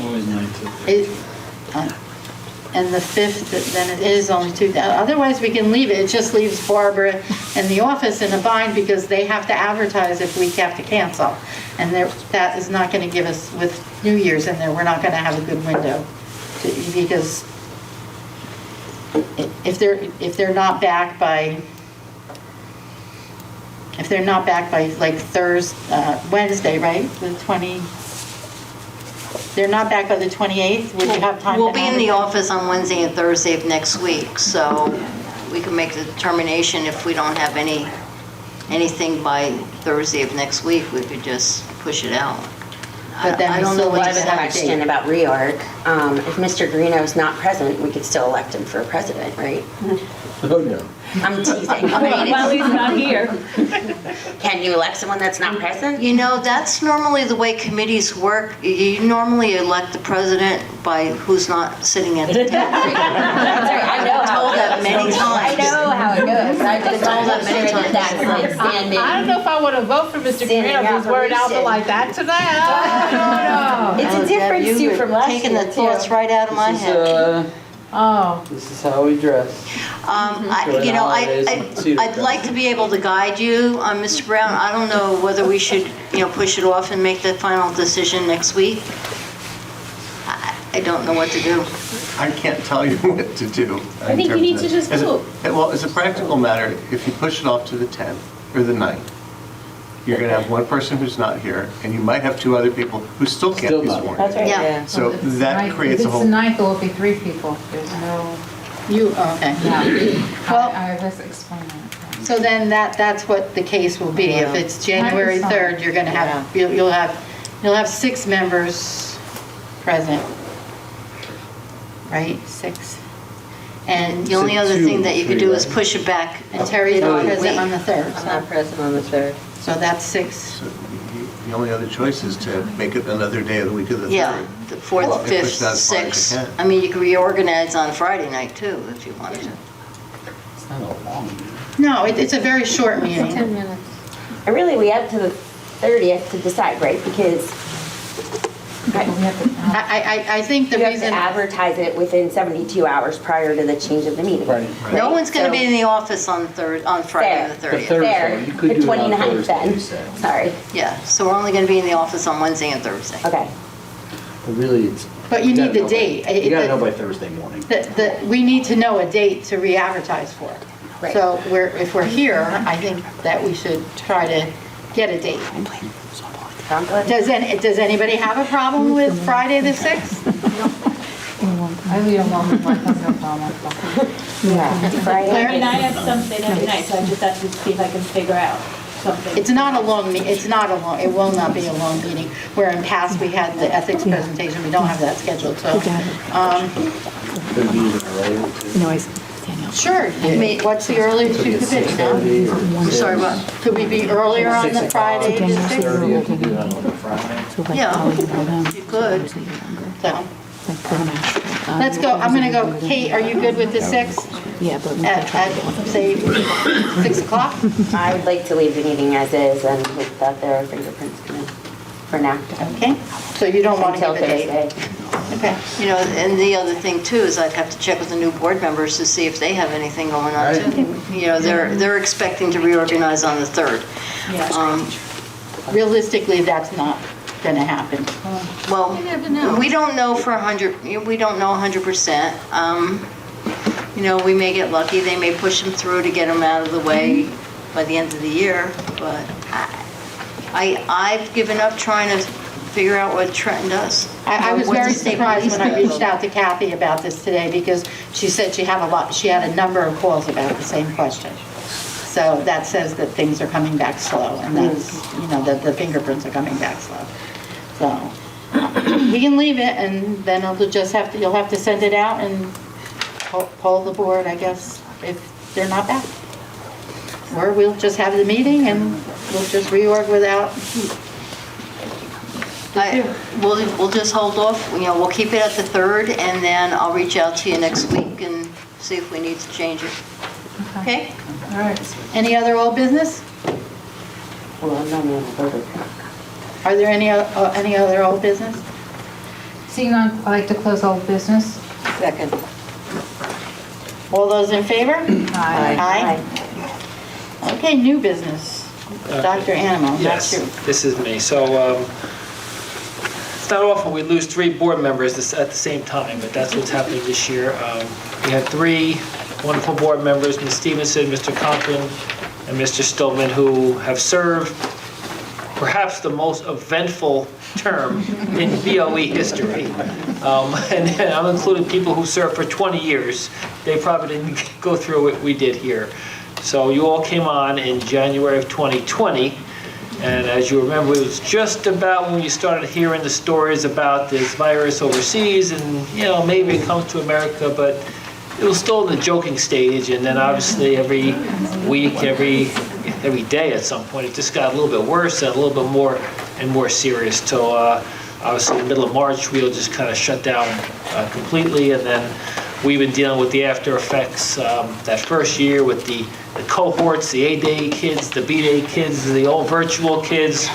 Always 9th. And the 5th, then it is only 2 days. Otherwise, we can leave it. It just leaves Barbara and the office in a bind because they have to advertise if we have to cancel. And that is not going to give us, with New Year's in there, we're not going to have a good window because if they're not back by like Wednesday, right? The 20. They're not back by the 28th. Would you have time? We'll be in the office on Wednesday and Thursday of next week, so we can make the determination if we don't have anything by Thursday of next week, we could just push it out. But then I we don't still know what I to have a question about reorg. If Mr. Greeno's not present, we could still elect him for president, right? Oh, no. I'm teasing. I mean, Well, he's not here. Can you elect someone that's not present? You know, that's normally the way committees work. You normally elect the president by who's not sitting at the table. That's right, I know how Told it that goes. many times. I know how it goes. I just told that many times. I don't know if I want to vote for Mr. Green if his word out there like that tonight. No. It's a different Deb, suit from last year. Taking the thoughts right out of my head. This is how we dress. You know, I'd like to be able to guide you, Mr. Brown. I don't know whether we should, you know, push it off and make the final decision next week. I don't know what to do. I can't tell you what to do. I think you need to just vote. Well, as a practical matter, if you push it off to the 10th or the 9th, you're going to have one person who's not here, and you might have 2 other people who still can't be sworn. That's right. Yeah. So that creates a whole. If it's the 9th, there will be 3 people. There's no. Okay. Well, I just explained that. so then that's what the case will be. If it's January 3rd, you're going to have, you'll have 6 members present. Right, 6. And The only other thing that you could do is push it back. And Terry's not present on the 3rd. I'm not present on the 3rd. So that's 6. So the only other choice is to make it another day of the week of the 3rd. Yeah, the 4th, Well, 5th, push that as far as you 6th. can. I mean, you could reorganize on Friday night too, if you wanted to. It's not a long meeting. No, it's a very short meeting. 10 minutes. And really, we have to the 30th to decide, right? Because I think the you have to reason, advertise it within 72 hours prior to the change of the meeting. Right. No one's going to So- be in the office on Friday the Fair. 30th. Fair. You could The do it on 29th Thursday, then. you said. Sorry. Yeah, so we're only going to be in the office on Wednesday and Thursday. Okay. But really, it's. but you need gotta the know by- date. You gotta know by Thursday morning. we need to know a date to re-advertise for. Right. So if we're here, I think that we should try to get a date. Sounds good. Does anybody have a problem with Friday the 6th? I leave alone with my husband, Friday. I mean, I have something every night, so I just have to see if I can figure out something. It will not be a long meeting, where in past we had the ethics presentation, we don't have that scheduled, so. Could be even earlier too. Sure, what's the earliest you could be? 6:30 or. I'm sorry, what? Could we be earlier on the 6 Friday? o'clock, the 6:30, 6th? I can do that on a Friday. Yeah, you could. So, let's go, I'm gonna go, Kate, are you good with the 6th? Yeah, but. At, say, 6 o'clock? I would like to leave the meeting as is and hope that their fingerprints come in for now. Okay, so you don't want to Until give a date? Thursday. Okay. You know, and the other thing too is I'd have to check with the new board members to see if they have anything going on too. You know, they're expecting to reorganize on the 3rd. Realistically, that's not gonna happen. Well, You never know. we don't know for 100%. You know, we may get lucky, they may push them through to get them out of the way by the end of the year, but I've given up trying to figure out what Trenton does. I was What the very state surprised when I police reached do. out to Kathy about this today, because she said she had a number of calls about the same question. So that says that things are coming back slow, and that's, that the fingerprints are coming back slow. So, we can leave it, and then you'll have to send it out and poll the board, I guess, if they're not back. Or we'll just have the meeting and we'll just reorg without. We'll just hold off, we'll keep it at the 3rd, and then I'll reach out to you next week and see if we need to change it. Okay? All right. Any other old business? Well, I'm not on the voter. Are there any other old business? Seeing none, I'd like to close all business. Second. All those in favor? Aye. Aye. Okay, new business. Dr. Animo, that's you. Yes, this is me. So it's not often we lose 3 board members at the same time, but that's what's happening this year. We had 3 wonderful board members, Ms. Stevenson, Mr. Conklin, and Mr. Stillman, who have served perhaps the most eventful term in BOE history. And I'm including people who served for 20 years. They probably didn't go through what we did here. So you all came on in January of 2020. And as you remember, it was just about when you started hearing the stories about this virus overseas, and maybe it comes to America, but it was still in the joking stage. And then obviously every week, every day at some point, it just got a little bit worse and a little bit more and more serious till obviously the middle of March, we'll just kind of shut down completely. And then we've been dealing with the after effects that first year with the cohorts, the A-Day kids, the B-Day kids, the all virtual kids.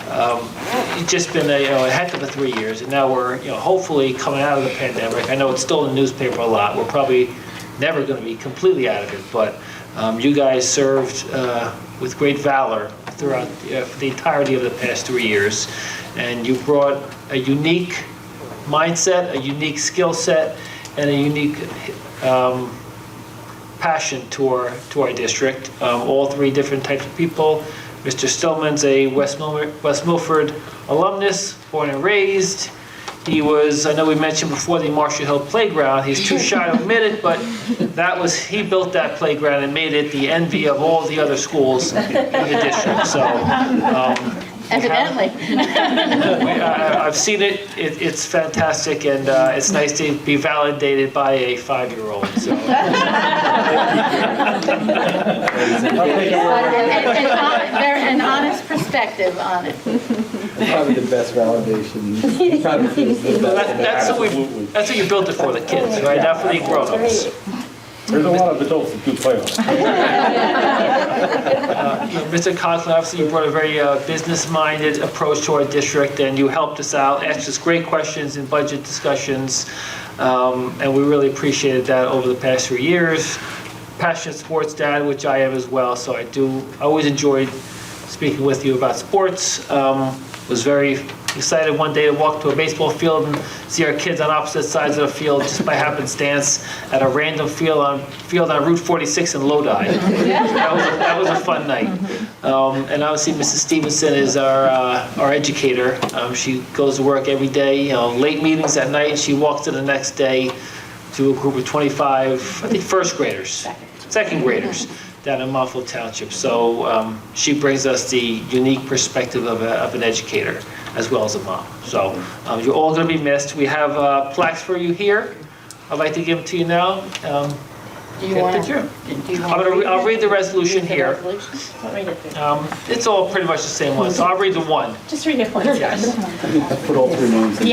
It's just been a heck of a 3 years, and now we're hopefully coming out of the pandemic. I know it's still in the newspaper a lot. We're probably never going to be completely out of it, but you guys served with great valor throughout the entirety of the past 3 years, and you brought a unique mindset, a unique skill set, and a unique passion to our district. All 3 different types of people. Mr. Stillman's a West Milford alumnus, born and raised. He was, I know we mentioned before, the Marshall Hill Playground. He's too shy to admit it, but he built that playground and made it the envy of all the other schools in the district. So Evidently. I've seen it. It's fantastic, and it's nice to be validated by a 5-year-old. So. An honest perspective on it. Probably the best validation. Probably feels the best. That's what you built it for, the kids, right? Not for the grown-ups. There's a lot of adults that do play on it. Mr. Conklin, obviously you brought a very business-minded approach to our district, and you helped us out, asked us great questions in budget discussions, and we really appreciated that over the past 3 years. Passionate sports dad, which I am as well, so I always enjoyed speaking with you about sports. Was very excited one day to walk to a baseball field and see our kids on opposite sides of the field just by happenstance at a random field on Route 46 in Lodi. That was a fun night. And obviously Mrs. Stevenson is our educator. She goes to work every day, late meetings at night. She walks to the next day to a group of 25, I think second graders down in Milford Township. So she brings us the unique perspective of an educator as well as a mom. So you're all going to be missed. We have plaques for you here. I'd like to give them to you now. I'll read the resolution here. It's all pretty much the same one, so I'll read the one. Just read it once. Yes. Put all 3 names in.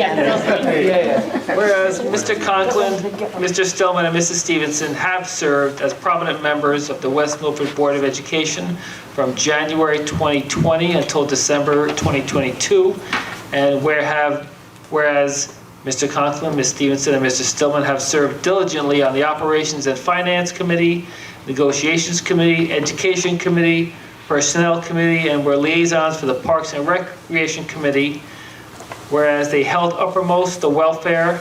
Whereas Mr. Conklin, Mr. Stillman, and Mrs. Stevenson have served as prominent members of the West Milford Board of Education from January 2020 until December 2022, and whereas Mr. Conklin, Ms. Stevenson, and Mr. Stillman have served diligently on the Operations and Finance Committee, Negotiations Committee, Education Committee, Personnel Committee, and were liaisons for the Parks and Recreation Committee, whereas they held uppermost the welfare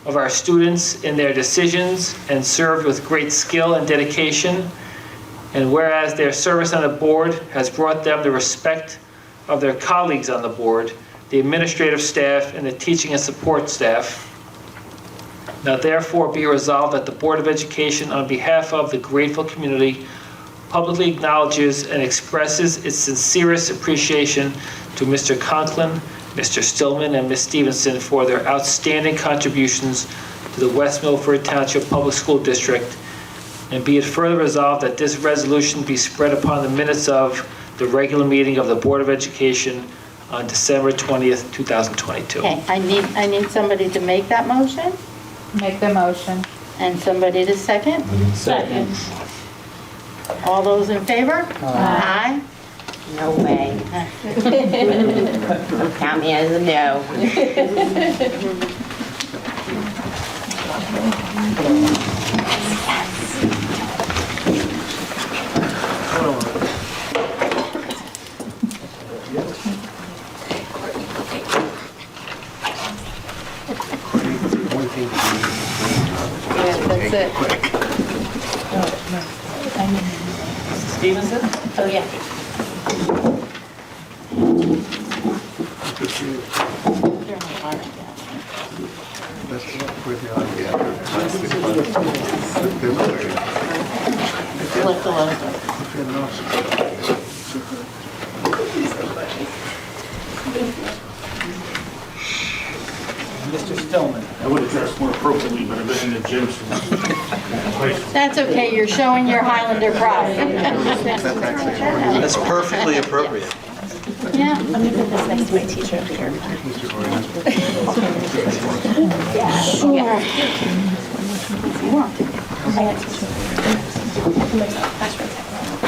of our students in their decisions and served with great skill and dedication, and whereas their service on the board has brought them the respect of their colleagues on the board, the administrative staff, and the teaching and support staff. Now therefore be resolved that the Board of Education, on behalf of the grateful community, publicly acknowledges and expresses its sincerest appreciation to Mr. Conklin, Mr. Stillman, and Ms. Stevenson for their outstanding contributions to the West Milford Township Public School District, and be it further resolved that this resolution be spread upon the minutes of the regular meeting of the Board of Education on December 20th, 2022. Okay, I need somebody to make that motion. Make the motion. And somebody to second? Second. All those in favor? Aye. No way. Count me as a no. That's it. Stevenson? Oh, yeah. Mr. Stillman. I would have dressed more appropriately, but I've been in the gym since. That's okay, you're showing your Highlander pride. That's perfectly appropriate. Yeah. Let me put this next to my teacher up here. Sure.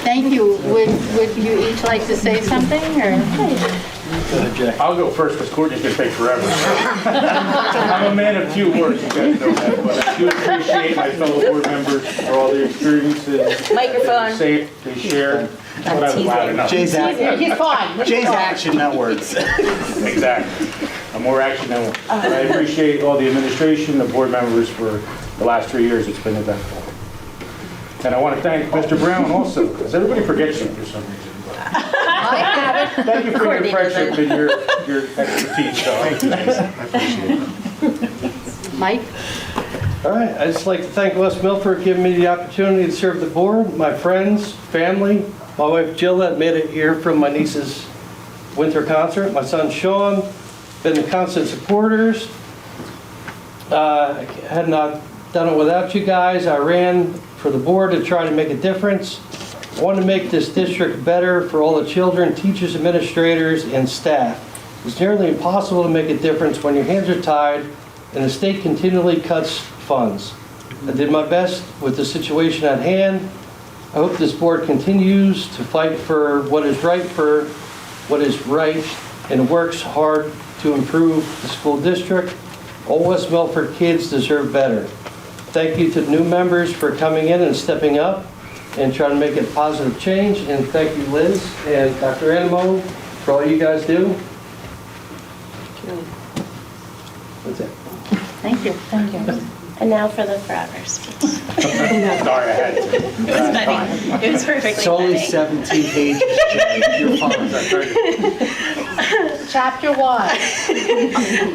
Thank you. Would you each like to say something, or? I'll go first because Courtney's going to take forever. I'm a man of few words, you guys know that, but I do appreciate my fellow board members for all the experiences. Microphone. They share. But I was loud enough. Jay's action, not words. Exactly. I'm more action than words. But I appreciate all the administration, the board members for the last 3 years. It's been eventful. And I want to thank Mr. Brown also, because everybody forgets you for some reason. I have it. Thank you for your friendship and your expertise. Thank you, Jason. I appreciate it. Mike? All right, I'd just like to thank West Milford for giving me the opportunity to serve the board, my friends, family, my wife Jill that made it here from my niece's winter concert. My son Sean, been the constant supporters. I had not done it without you guys. I ran for the board to try to make a difference. I want to make this district better for all the children, teachers, administrators, and staff. It's nearly impossible to make a difference when your hands are tied and the state continually cuts funds. I did my best with the situation at hand. I hope this board continues to fight for what is right and works hard to improve the school district. All West Milford kids deserve better. Thank you to the new members for coming in and stepping up and trying to make a positive change. And thank you, Liz and Dr. Animo, for all you guys do. That's it. Thank you. Thank you. And now for the forever speech. Sorry, I had to. It was funny. It was perfectly It's only funny. 17 pages, Jay. Your fault. Chapter 1.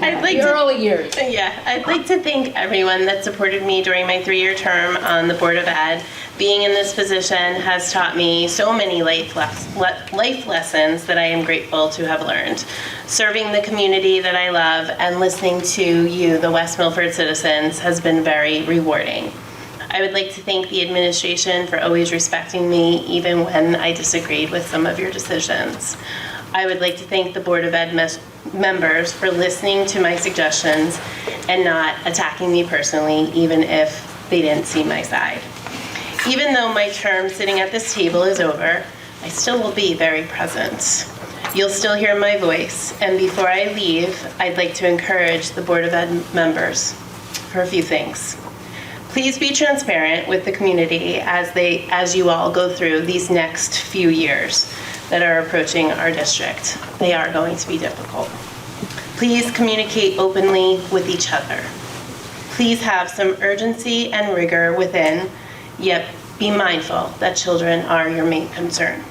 I'd like The to, early years. Yeah, I'd like to thank everyone that supported me during my 3-year term on the Board of Ed. Being in this position has taught me so many life lessons that I am grateful to have learned. Serving the community that I love and listening to you, the West Milford citizens, has been very rewarding. I would like to thank the administration for always respecting me, even when I disagreed with some of your decisions. I would like to thank the Board of Ed members for listening to my suggestions and not attacking me personally, even if they didn't see my side. Even though my term sitting at this table is over, I still will be very present. You'll still hear my voice, and before I leave, I'd like to encourage the Board of Ed members for a few things. Please be transparent with the community as you all go through these next few years that are approaching our district. They are going to be difficult. Please communicate openly with each other. Please have some urgency and rigor within, yet be mindful that children are your main concern.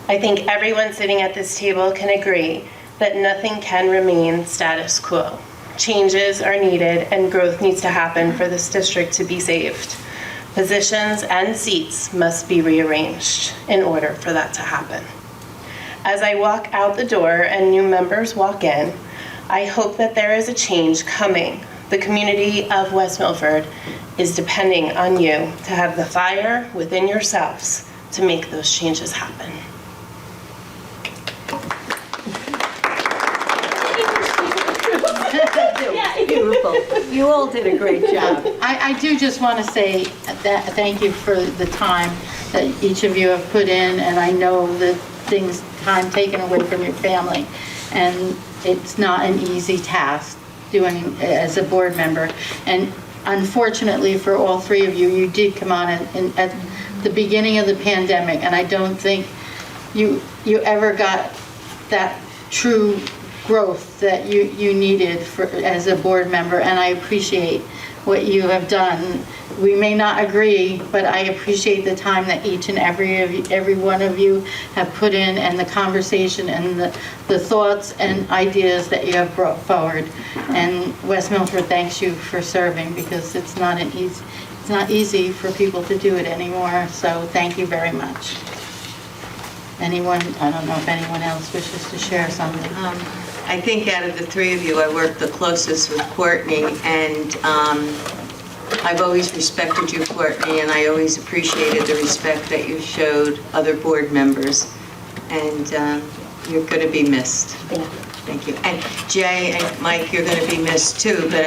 I think everyone sitting at this table can agree that nothing can remain status quo. Changes are needed and growth needs to happen for this district to be saved. Positions and seats must be rearranged in order for that to happen. As I walk out the door and new members walk in, I hope that there is a change coming. The community of West Milford is depending on you to have the fire within yourselves to make those changes happen. Beautiful. You all did a great job. I do just want to say that thank you for the time that each of you have put in, and I know that time taken away from your family, and it's not an easy task doing as a board member. And unfortunately for all 3 of you, you did come on at the beginning of the pandemic, and I don't think you ever got that true growth that you needed as a board member, and I appreciate what you have done. We may not agree, but I appreciate the time that each and every one of you have put in, and the conversation and the thoughts and ideas that you have brought forward. And West Milford thanks you for serving, because it's not easy for people to do it anymore. So thank you very much. I don't know if anyone else wishes to share something. I think out of the 3 of you, I worked the closest with Courtney, and I've always respected you, Courtney, and I always appreciated the respect that you showed other board members, and you're going to be missed. Thank you. And Jay and Mike, you're going to be missed too, but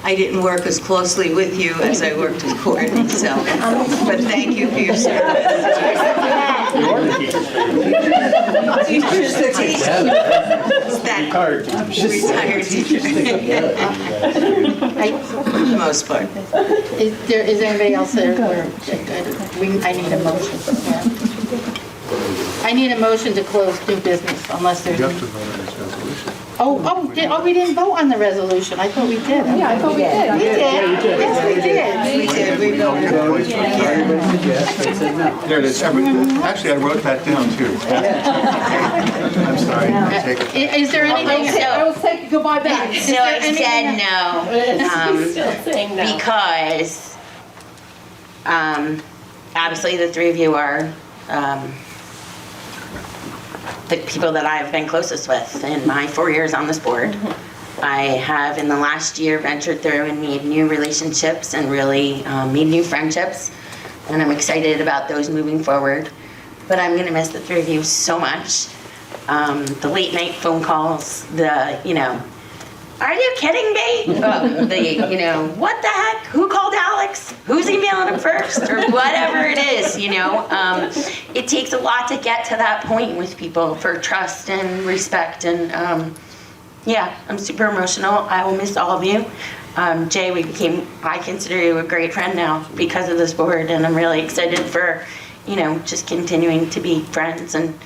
I didn't work as closely with you as I worked with Courtney, so, but thank you for your service. Teachers. Retired teacher. For the most part. Is anybody else there? I need a motion. Yeah. I need a motion to close new business unless there's... You have to vote on this resolution. We didn't vote on the resolution. I thought we did. Yeah, I thought we did. We did. Yes, we did. There it is. Actually, I wrote that down too. I'm sorry. Take it. Is there anything... I will say goodbye back. So I said no, because obviously the 3 of you are the people that I've been closest with in my 4 years on this board. I have, in the last year, ventured through and made new relationships and really made new friendships, and I'm excited about those moving forward. But I'm going to miss the three of you so much. The late night phone calls, are you kidding me? What the heck? Who called Alex? Who's emailing him first? Or whatever it is, It takes a lot to get to that point with people for trust and respect. And I'm super emotional. I will miss all of you. Jay, I consider you a great friend now because of this board. And I'm really excited for, just continuing to be friends. And,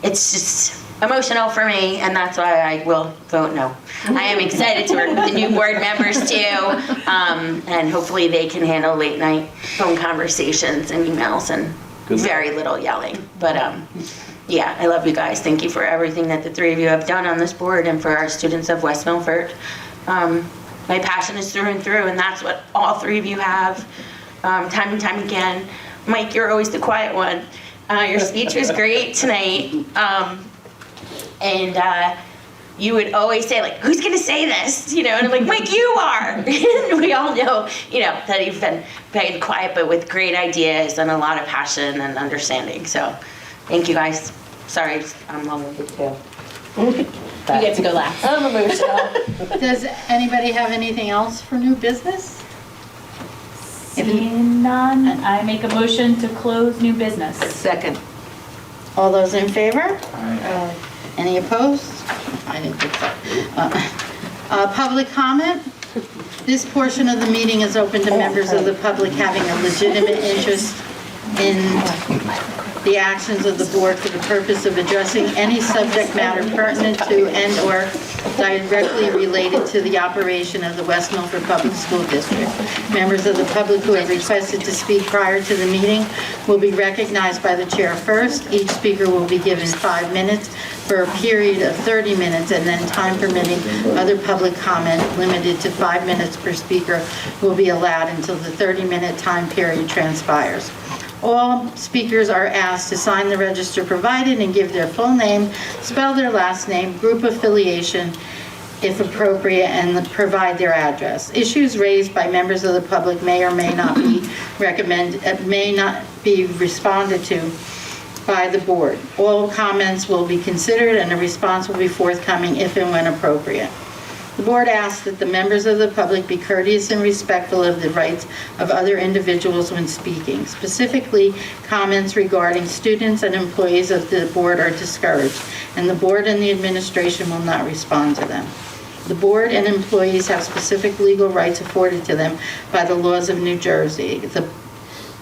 it's just emotional for me, and that's why I will vote no. I am excited to work with the new board members too, and hopefully they can handle late night phone conversations and emails and very little yelling. But I love you guys. Thank you for everything that the three of you have done on this board and for our students of West Milford. My passion is through and through, and that's what all three of you have, time and time again. Mike, you're always the quiet one. Your speech was great tonight. And you would always say, like, who's going to say this? And I'm like, Mike, you are. And we all know, that you've been very quiet, but with great ideas and a lot of passion and understanding. So thank you, guys. Sorry, I'm long-winded too. You get to go last. I'm emotional. Does anybody have anything else for new business? Seeing none, I make a motion to close new business. Second. All those in favor? Any opposed? I didn't think so. Public comment? This portion of the meeting is open to members of the public having a legitimate interest in the actions of the board for the purpose of addressing any subject matter pertinent to and/or directly related to the operation of the West Milford Public School District. Members of the public who have requested to speak prior to the meeting will be recognized by the chair first. Each speaker will be given 5 minutes for a period of 30 minutes, and then time permitting, other public comment limited to 5 minutes per speaker will be allowed until the 30-minute time period transpires. All speakers are asked to sign the register provided and give their full name, spell their last name, group affiliation, if appropriate, and provide their address. Issues raised by members of the public may or may not be responded to by the board. All comments will be considered and a response will be forthcoming if and when appropriate. The board asks that the members of the public be courteous and respectful of the rights of other individuals when speaking. Specifically, comments regarding students and employees of the board are discouraged, and the board and the administration will not respond to them. The board and employees have specific legal rights afforded to them by the laws of New Jersey.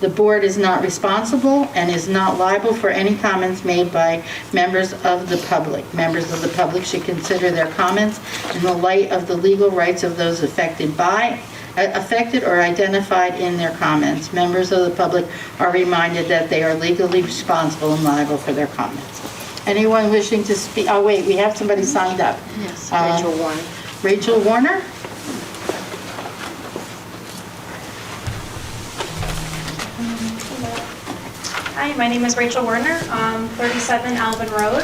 The board is not responsible and is not liable for any comments made by members of the public. Members of the public should consider their comments in the light of the legal rights of those affected or identified in their comments. Members of the public are reminded that they are legally responsible and liable for their comments. Anyone wishing to speak? Oh, wait, we have somebody signed up. Yes, Rachel Warner. Rachel Warner? Hi, my name is Rachel Werner, 37 Alvin Road.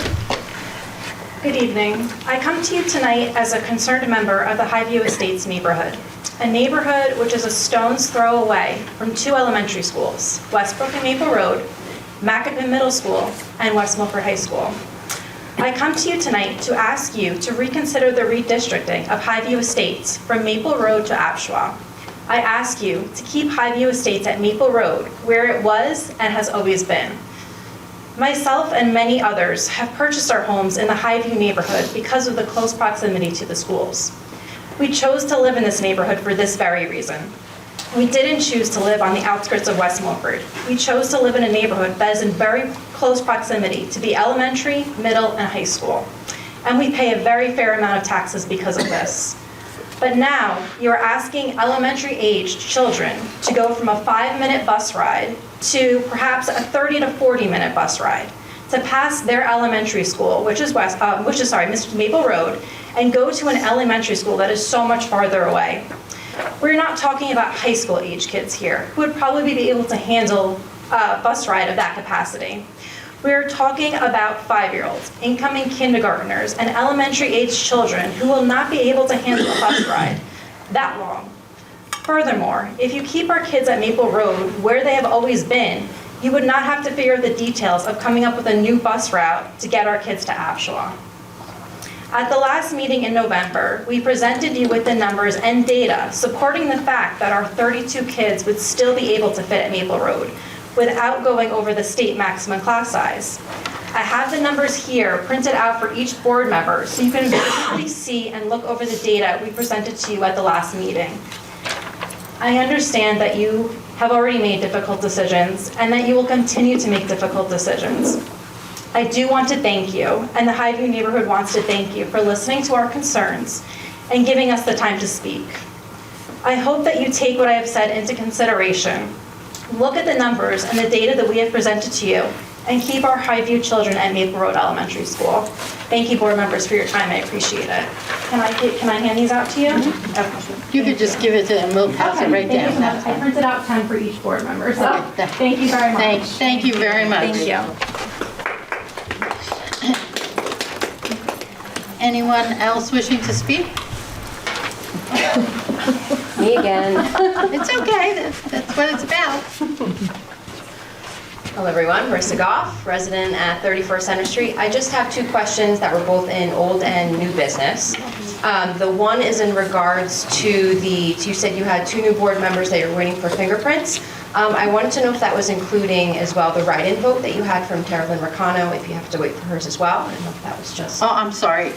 Good evening. I come to you tonight as a concerned member of the Highview Estates neighborhood, a neighborhood which is a stone's throw away from 2 elementary schools, Westbrook and Maple Road, Macapin Middle School, and West Milford High School. I come to you tonight to ask you to reconsider the redistricting of Highview Estates from Maple Road to Apshaw. I ask you to keep Highview Estates at Maple Road, where it was and has always been. Myself and many others have purchased our homes in the Highview neighborhood because of the close proximity to the schools. We chose to live in this neighborhood for this very reason. We didn't choose to live on the outskirts of West Milford. We chose to live in a neighborhood that is in very close proximity to the elementary, middle, and high school. And we pay a very fair amount of taxes because of this. But now you're asking elementary-aged children to go from a 5-minute bus ride to perhaps a 30 to 40-minute bus ride to pass their elementary school, which is Maple Road, and go to an elementary school that is so much farther away. We're not talking about high school-age kids here, who would probably be able to handle a bus ride of that capacity. We are talking about 5-year-olds, incoming kindergartners, and elementary-age children who will not be able to handle a bus ride that long. Furthermore, if you keep our kids at Maple Road where they have always been, you would not have to figure out the details of coming up with a new bus route to get our kids to Absalom. At the last meeting in November, we presented you with the numbers and data supporting the fact that our 32 kids would still be able to fit at Maple Road without going over the state maximum class size. I have the numbers here printed out for each board member so you can visually see and look over the data we presented to you at the last meeting. I understand that you have already made difficult decisions and that you will continue to make difficult decisions. I do want to thank you, and the Highview neighborhood wants to thank you for listening to our concerns and giving us the time to speak. I hope that you take what I have said into consideration. Look at the numbers and the data that we have presented to you, and keep our Highview children at Maple Road Elementary School. Thank you, board members, for your time. I appreciate it. Can I hand these out to you? Okay. You could just give it to them, we'll pass it right down. I printed out 10 for each board member, so thank you very much. Thank you very much. Thank you. Anyone else wishing to speak? Me again. It's okay, that's what it's about. Hello, everyone. Marissa Goff, resident at 31st Center Street. I just have 2 questions that were both in old and new business. The one is in regards to you said you had 2 new board members that you're waiting for fingerprints. I wanted to know if that was including as well the write-in vote that you had from Tara-Lynn Ricano, if you have to wait for hers as well. I don't know if that was just... Oh, I'm sorry.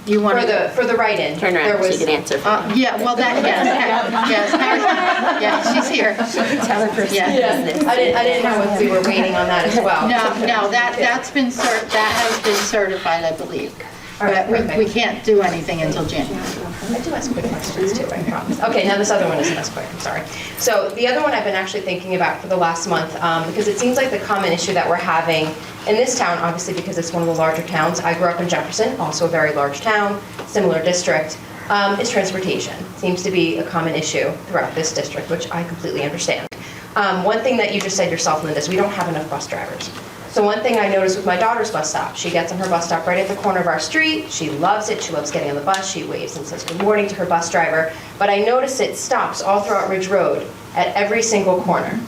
You want for the write-in. Turn around, she can answer. Yeah, well, yes, she's here. Tell her for business. I didn't know if we were waiting on that as well. No, that has been certified, I believe. But we can't do anything until January. I do ask quick questions too, I promise. Okay, now this other one isn't as quick, I'm sorry. So the other one I've been actually thinking about for the last month, because it seems like the common issue that we're having in this town, obviously because it's one of the larger towns. I grew up in Jefferson, also a very large town, similar district, is transportation. Seems to be a common issue throughout this district, which I completely understand. One thing that you just said yourself, Linda, is we don't have enough bus drivers. So one thing I noticed with my daughter's bus stop, she gets on her bus stop right at the corner of our street. She loves it. She loves getting on the bus. She waves and says good morning to her bus driver. But I notice it stops all throughout Ridge Road at every single corner.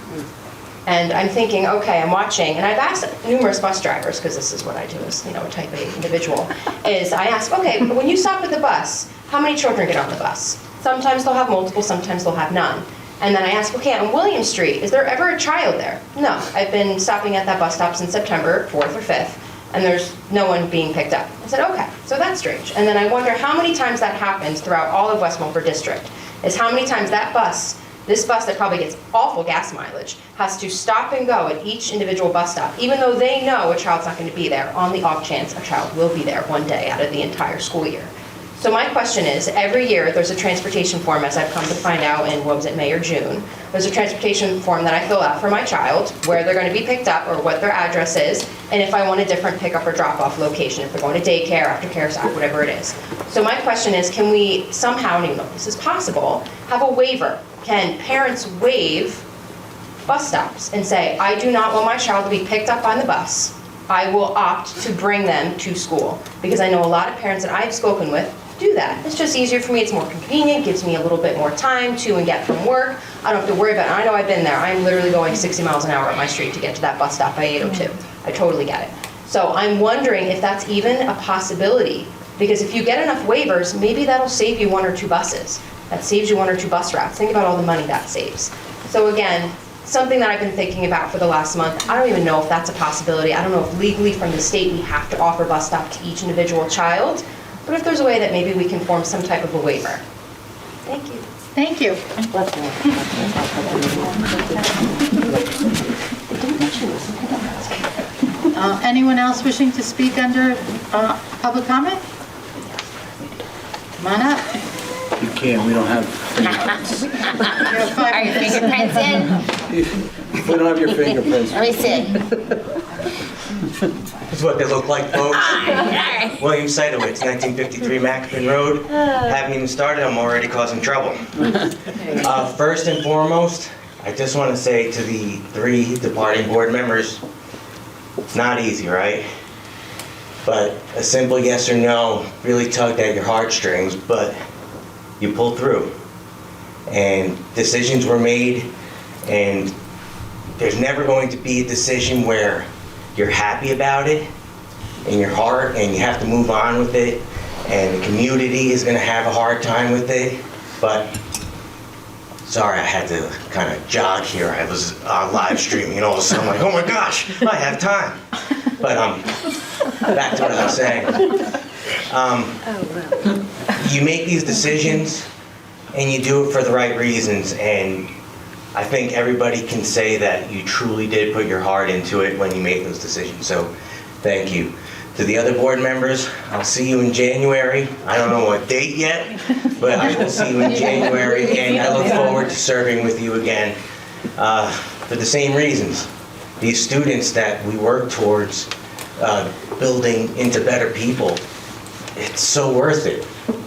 And I'm thinking, okay, I'm watching, and I've asked numerous bus drivers, because this is what I do as, a type A individual, is I ask, okay, when you stop at the bus, how many children get on the bus? Sometimes they'll have multiple, sometimes they'll have none. And then I ask, okay, on William Street, is there ever a child there? No, I've been stopping at that bus stop since September 4th or 5th, and there's no one being picked up. I said, okay, so that's strange. And then I wonder how many times that happens throughout all of West Milford District, is how many times that bus, this bus that probably gets awful gas mileage, has to stop and go at each individual bus stop, even though they know a child's not going to be there, on the off chance a child will be there one day out of the entire school year. So my question is, every year there's a transportation form, as I've come to find out in, what was it, May or June, there's a transportation form that I fill out for my child, where they're going to be picked up or what their address is, and if I want a different pickup or drop-off location, if they're going to daycare, aftercare, stop, whatever it is. So my question is, can we somehow, and even though this is possible, have a waiver? Can parents waive bus stops and say, I do not want my child to be picked up on the bus. I will opt to bring them to school? Because I know a lot of parents that I've spoken with do that. It's just easier for me, it's more convenient, gives me a little bit more time to and get from work. I don't have to worry about it. I know I've been there. I'm literally going 60 miles an hour up my street to get to that bus stop by 8:02. I totally get it. So I'm wondering if that's even a possibility, because if you get enough waivers, maybe that'll save you 1 or 2 buses. That saves you 1 or 2 bus routes. Think about all the money that saves. So again, something that I've been thinking about for the last month. I don't even know if that's a possibility. I don't know if legally from the state we have to offer bus stop to each individual child. But if there's a way that maybe we can form some type of a waiver. Thank you. Thank you. Anyone else wishing to speak under public comment? Come on up. You can't, we don't have fingerprints. Are your fingerprints in? We don't have your fingerprints. Let me see. This is what they look like, folks. William Seidowitz, 1953 Macapin Road. Haven't even started, I'm already causing trouble. First and foremost, I just want to say to the 3 departing board members, It's not easy, right? But a simple yes or no really tugged at your heartstrings, but you pulled through. And decisions were made, and there's never going to be a decision where you're happy about it in your heart and you have to move on with it, and the community is going to have a hard time with it. But sorry, I had to kind of jog here. I was live streaming and all of a sudden I'm like, oh my gosh, I have time. But back to what I was saying. You make these decisions and you do it for the right reasons, and I think everybody can say that you truly did put your heart into it when you made those decisions. So thank you. To the other board members, I'll see you in January. I don't know what date yet, but I will see you in January, and I look forward to serving with you again for the same reasons. These students that we work towards building into better people, it's so worth it.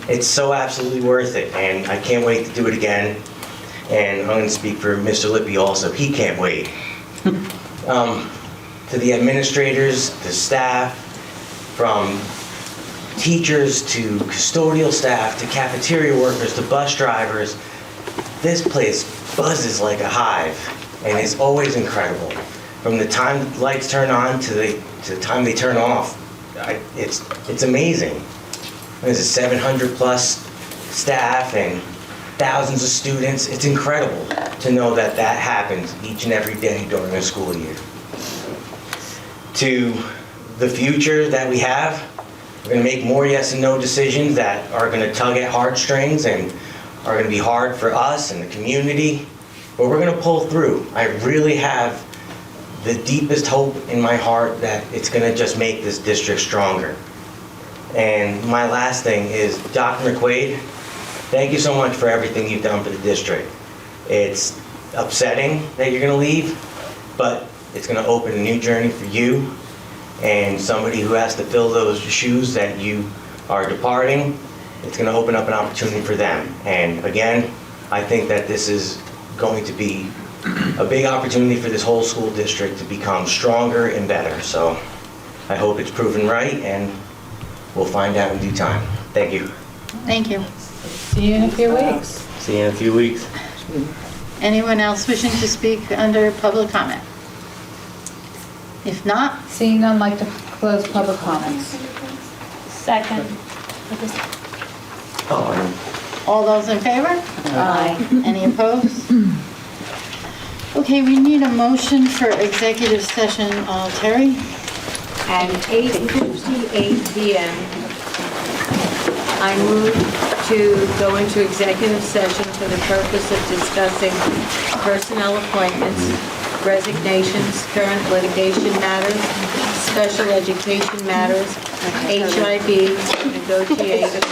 It's so absolutely worth it, and I can't wait to do it again. And I'm going to speak for Mr. Lippy also. He can't wait. To the administrators, the staff, from teachers to custodial staff to cafeteria workers to bus drivers, this place buzzes like a hive, and it's always incredible. From the time the lights turn on to the time they turn off, it's amazing. There's 700 plus staff and thousands of students. It's incredible to know that that happens each and every day during a school year. To the future that we have, we're going to make more yes and no decisions that are going to tug at heartstrings and are going to be hard for us and the community, but we're going to pull through. I really have the deepest hope in my heart that it's going to just make this district stronger. And my last thing is, Dr. McQuaid, thank you so much for everything you've done for the district. It's upsetting that you're going to leave, but it's going to open a new journey for you and somebody who has to fill those shoes that you are departing. It's going to open up an opportunity for them. And again, I think that this is going to be a big opportunity for this whole school district to become stronger and better. So I hope it's proven right, and we'll find out in due time. Thank you. Thank you. See you in a few weeks. See you in a few weeks. Anyone else wishing to speak under public comment? If not, Seeing none, like to close public comments. Second. all those in favor? Aye. Any opposed? Okay, we need a motion for executive session. Terry? At 8:58 p.m., I move to go into executive session for the purpose of discussing personnel appointments, resignations, current litigation matters, special education matters, HIV, negotiations,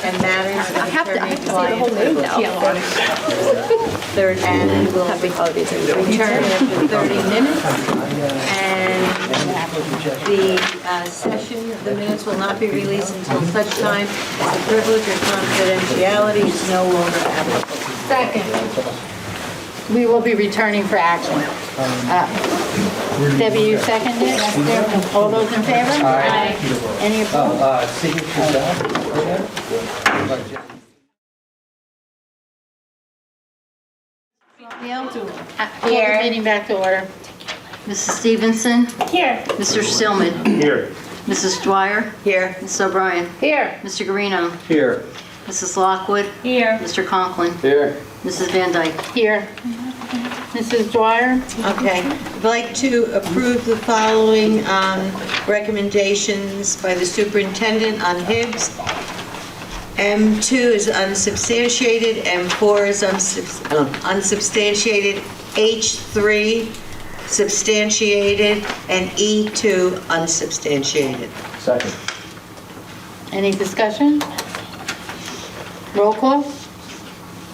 and matters of attorney-client privilege. Third, and we will return after 30 minutes, and the session, the minutes will not be released until such time as the privilege or confidentiality is no longer applicable. Second. We will be returning for action. Debbie, you seconded? Yes. All those in favor? Aye. Any opposed? Call the meeting back to order. Mrs. Stevenson? Here. Mr. Stillman? Here. Mrs. Dwyer? Here. Mrs. O'Brien? Here. Mr. Garino? Here. Mrs. Lockwood? Here. Mr. Conklin? Here. Mrs. Van Dyke? Here. Mrs. Dwyer? Okay, I'd like to approve the following recommendations by the superintendent on Hibbs. M2 is unsubstantiated, M4 is unsubstantiated, H3 substantiated, and E2 unsubstantiated. Second. Any discussion? Roll call?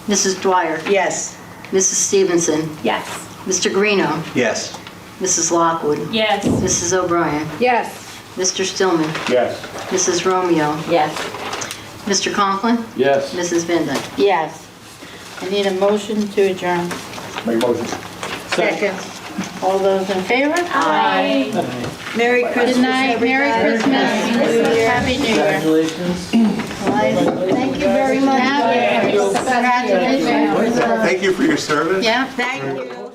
Mrs. Dwyer? Yes. Mrs. Stevenson? Yes. Mr. Garino? Yes. Mrs. Lockwood? Yes. Mrs. O'Brien? Yes. Mr. Stillman? Yes. Mrs. Romeo? Yes. Mr. Conklin? Yes. Mrs. Van Dyke? Yes. I need a motion to adjourn. Make motion. Second. All those in favor? Aye. Merry Christmas, Good night, Merry Christmas, Happy New Year. Congratulations. Thank you very much. Congratulations. Thank you for your service. Yeah. Thank you.